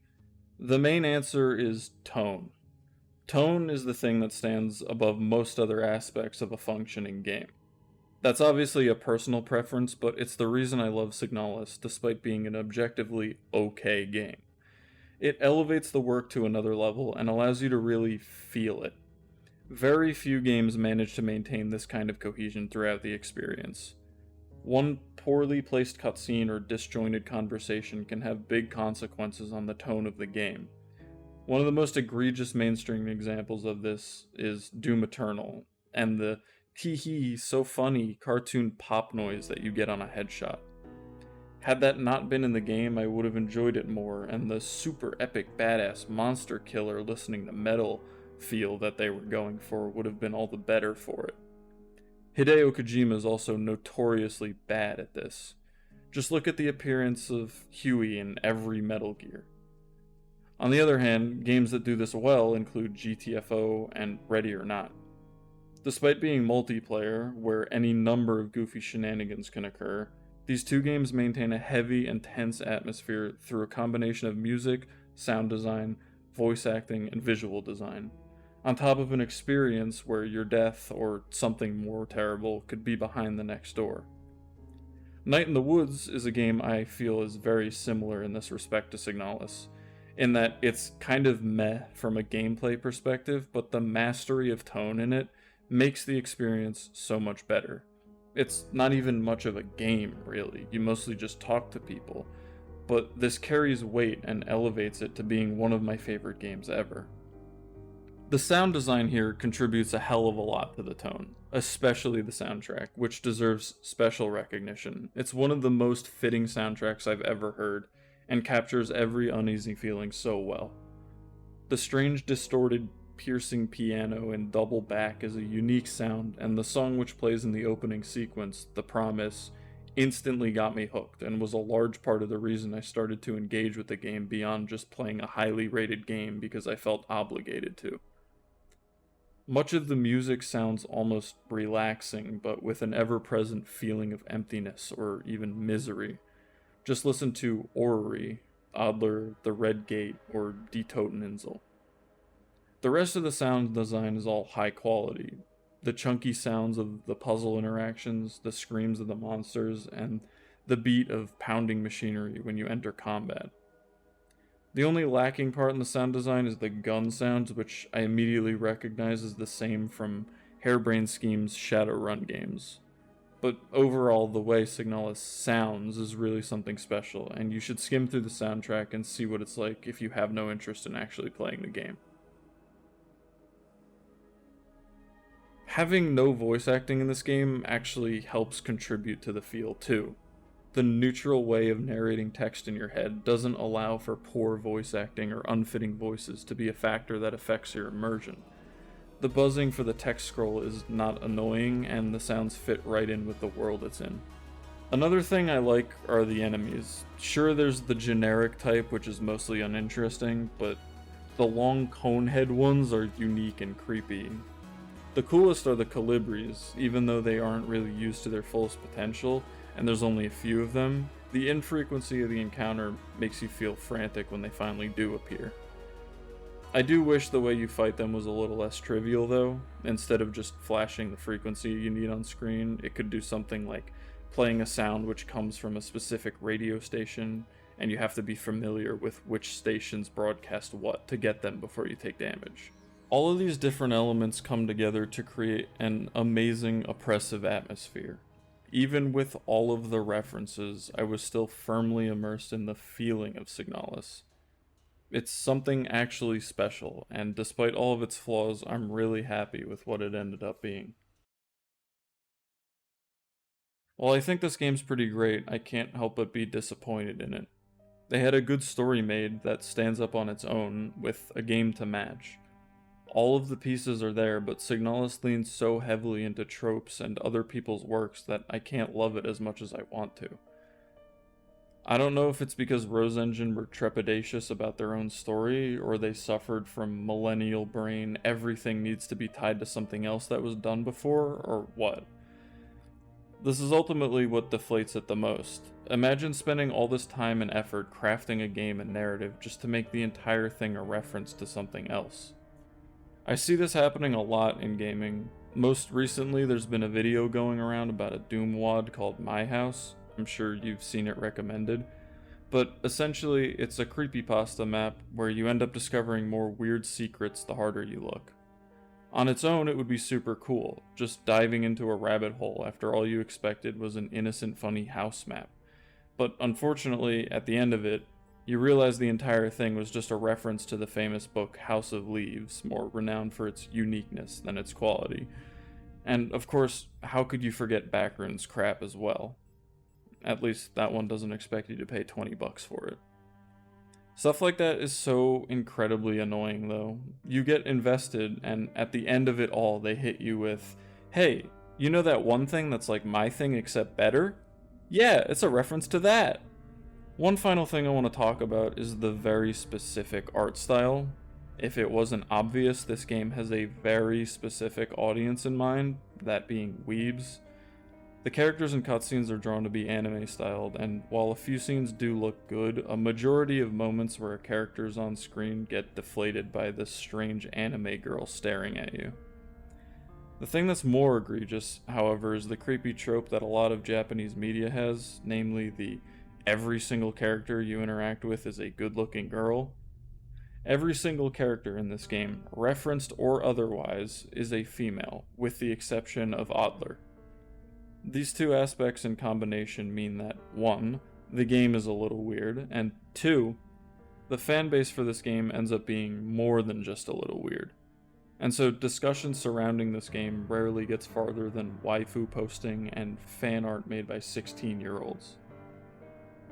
The main answer is tone. Tone is the thing that stands above most other aspects of a functioning game. That's obviously a personal preference, but it's the reason I love Signalis despite being an objectively okay game. It elevates the work to another level and allows you to really feel it. Very few games manage to maintain this kind of cohesion throughout the experience. One poorly placed cutscene or disjointed conversation can have big consequences on the tone of the game. One of the most egregious mainstream examples of this is Doom Eternal, and the tee-hee so funny cartoon pop noise that you get on a headshot. Had that not been in the game, I would have enjoyed it more, and the super epic badass monster killer listening to metal feel that they were going for would have been all the better for it. Hideo Kojima is also notoriously bad at this. Just look at the appearance of Huey in every Metal Gear. On the other hand, games that do this well include GTFO and Ready or Not. Despite being multiplayer, where any number of goofy shenanigans can occur, these two games maintain a heavy and tense atmosphere through a combination of music, sound design, voice acting, and visual design, on top of an experience where your death, or something more terrible, could be behind the next door. Night in the Woods is a game I feel is very similar in this respect to Signalis, in that it's kind of meh from a gameplay perspective, but the mastery of tone in it makes the experience so much better. It's not even much of a game, really. You mostly just talk to people, but this carries weight and elevates it to being one of my favorite games ever. The sound design here contributes a hell of a lot to the tone, especially the soundtrack, which deserves special recognition. It's one of the most fitting soundtracks I've ever heard, and captures every uneasy feeling so well. The strange, distorted, piercing piano in double back is a unique sound, and the song which plays in the opening sequence, The Promise, instantly got me hooked and was a large part of the reason I started to engage with the game beyond just playing a highly rated game because I felt obligated to. Much of the music sounds almost relaxing, but with an ever-present feeling of emptiness or even misery. Just listen to Orrery, Adler, The Red Gate, or Die Toteninsel. The rest of the sound design is all high quality. The chunky sounds of the puzzle interactions, the screams of the monsters, and the beat of pounding machinery when you enter combat. The only lacking part in the sound design is the gun sounds, which I immediately recognize as the same from Harebrained Scheme's Shadowrun games. But overall, the way Signalis sounds is really something special, and you should skim through the soundtrack and see what it's like if you have no interest in actually playing the game. Having no voice acting in this game actually helps contribute to the feel too. The neutral way of narrating text in your head doesn't allow for poor voice acting or unfitting voices to be a factor that affects your immersion. The buzzing for the text scroll is not annoying, and the sounds fit right in with the world it's in. Another thing I like are the enemies. Sure, there's the generic type, which is mostly uninteresting, but the long cone head ones are unique and creepy. The coolest are the colibris, even though they aren't really used to their fullest potential, and there's only a few of them. The infrequency of the encounter makes you feel frantic when they finally do appear. I do wish the way you fight them was a little less trivial though. Instead of just flashing the frequency you need on screen, it could do something like playing a sound which comes from a specific radio station, and you have to be familiar with which stations broadcast what to get them before you take damage. All of these different elements come together to create an amazing, oppressive atmosphere. Even with all of the references, I was still firmly immersed in the feeling of Signalis. It's something actually special, and despite all of its flaws, I'm really happy with what it ended up being. While I think this game's pretty great, I can't help but be disappointed in it. They had a good story made that stands up on its own, with a game to match. All of the pieces are there, but Signalis leans so heavily into tropes and other people's works that I can't love it as much as I want to. I don't know if it's because Rose Engine were trepidatious about their own story, or they suffered from millennial brain everything needs to be tied to something else that was done before, or what. This is ultimately what deflates it the most. Imagine spending all this time and effort crafting a game and narrative just to make the entire thing a reference to something else. I see this happening a lot in gaming. Most recently, there's been a video going around about a Doom WOD called My House. I'm sure you've seen it recommended. But essentially, it's a creepypasta map where you end up discovering more weird secrets the harder you look. On its own, it would be super cool, just diving into a rabbit hole after all you expected was an innocent, funny house map. But unfortunately, at the end of it, you realize the entire thing was just a reference to the famous book House of Leaves, more renowned for its uniqueness than its quality. And of course, how could you forget Backrun's crap as well? At least that one doesn't expect you to pay $20 for it. Stuff like that is so incredibly annoying though. You get invested, and at the end of it all, they hit you with, hey, you know that one thing that's like my thing except better? Yeah, it's a reference to that. One final thing I want to talk about is the very specific art style. If it wasn't obvious, this game has a very specific audience in mind, that being weebs. The characters and cutscenes are drawn to be anime styled, and while a few scenes do look good, a majority of moments where a character's on screen get deflated by this strange anime girl staring at you. The thing that's more egregious, however, is the creepy trope that a lot of Japanese media has, namely the every single character you interact with is a good-looking girl. Every single character in this game, referenced or otherwise, is a female, with the exception of Adler. These two aspects in combination mean that 1. The game is a little weird, and 2. The fanbase for this game ends up being more than just a little weird. And so discussion surrounding this game rarely gets farther than waifu posting and fan art made by 16-year-olds.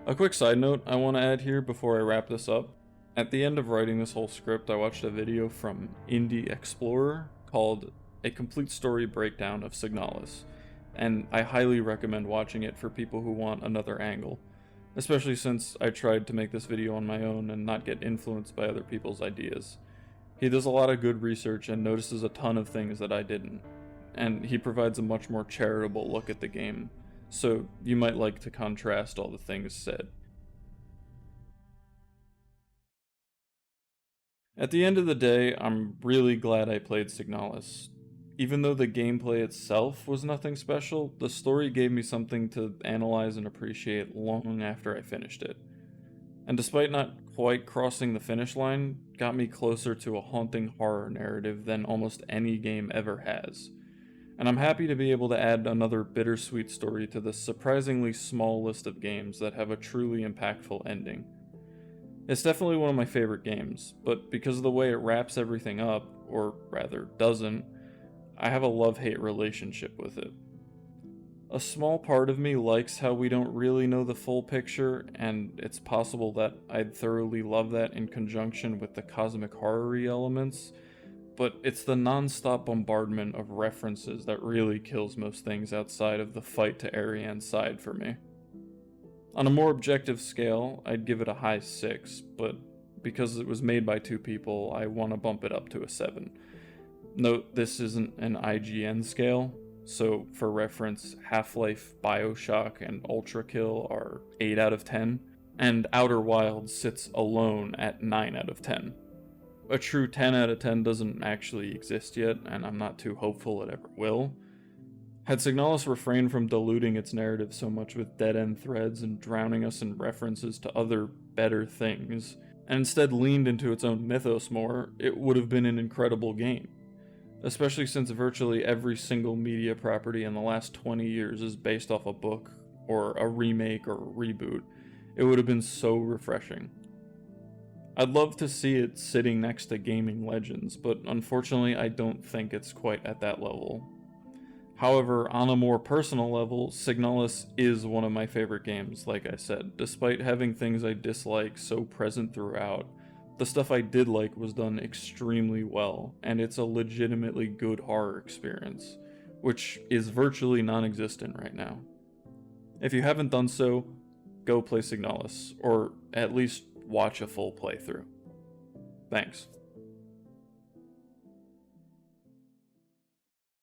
A quick side note I want to add here before I wrap this up. At the end of writing this whole script, I watched a video from Indie Explorer called A Complete Story Breakdown of Signalis. and I highly recommend watching it for people who want another angle, especially since I tried to make this video on my own and not get influenced by other people's ideas. He does a lot of good research and notices a ton of things that I didn't, and he provides a much more charitable look at the game, so you might like to contrast all the things said. At the end of the day, I'm really glad I played Signalis. Even though the gameplay itself was nothing special, the story gave me something to analyze and appreciate long after I finished it. And despite not quite crossing the finish line, got me closer to a haunting horror narrative than almost any game ever has. And I'm happy to be able to add another bittersweet story to this surprisingly small list of games that have a truly impactful ending. It's definitely one of my favorite games, but because of the way it wraps everything up, or rather doesn't, I have a love-hate relationship with it. A small part of me likes how we don't really know the full picture, and it's possible that I'd thoroughly love that in conjunction with the cosmic horror-y elements, but it's the non-stop bombardment of references that really kills most things outside of the fight to Ariane's side for me. On a more objective scale, I'd give it a high 6, but because it was made by 2 people, I want to bump it up to a 7. Note, this isn't an IGN scale, so for reference, Half-Life, BioShock, and Ultra Kill are 8 out of 10, and Outer Wilds sits alone at 9 out of 10. A true 10 out of 10 doesn't actually exist yet, and I'm not too hopeful it ever will. Had Signalis refrained from diluting its narrative so much with dead-end threads and drowning us in references to other, better things, and instead leaned into its own mythos more, it would have been an incredible game. Especially since virtually every single media property in the last 20 years is based off a book, or a remake, or a reboot. It would have been so refreshing. I'd love to see it sitting next to gaming legends, but unfortunately I don't think it's quite at that level. However, on a more personal level, Signalis is one of my favorite games, like I said. Despite having things I dislike so present throughout, the stuff I did like was done extremely well, and it's a legitimately good horror experience, which is virtually non-existent right now. If you haven't done so, go play Signalis, or at least watch a full playthrough. Thanks.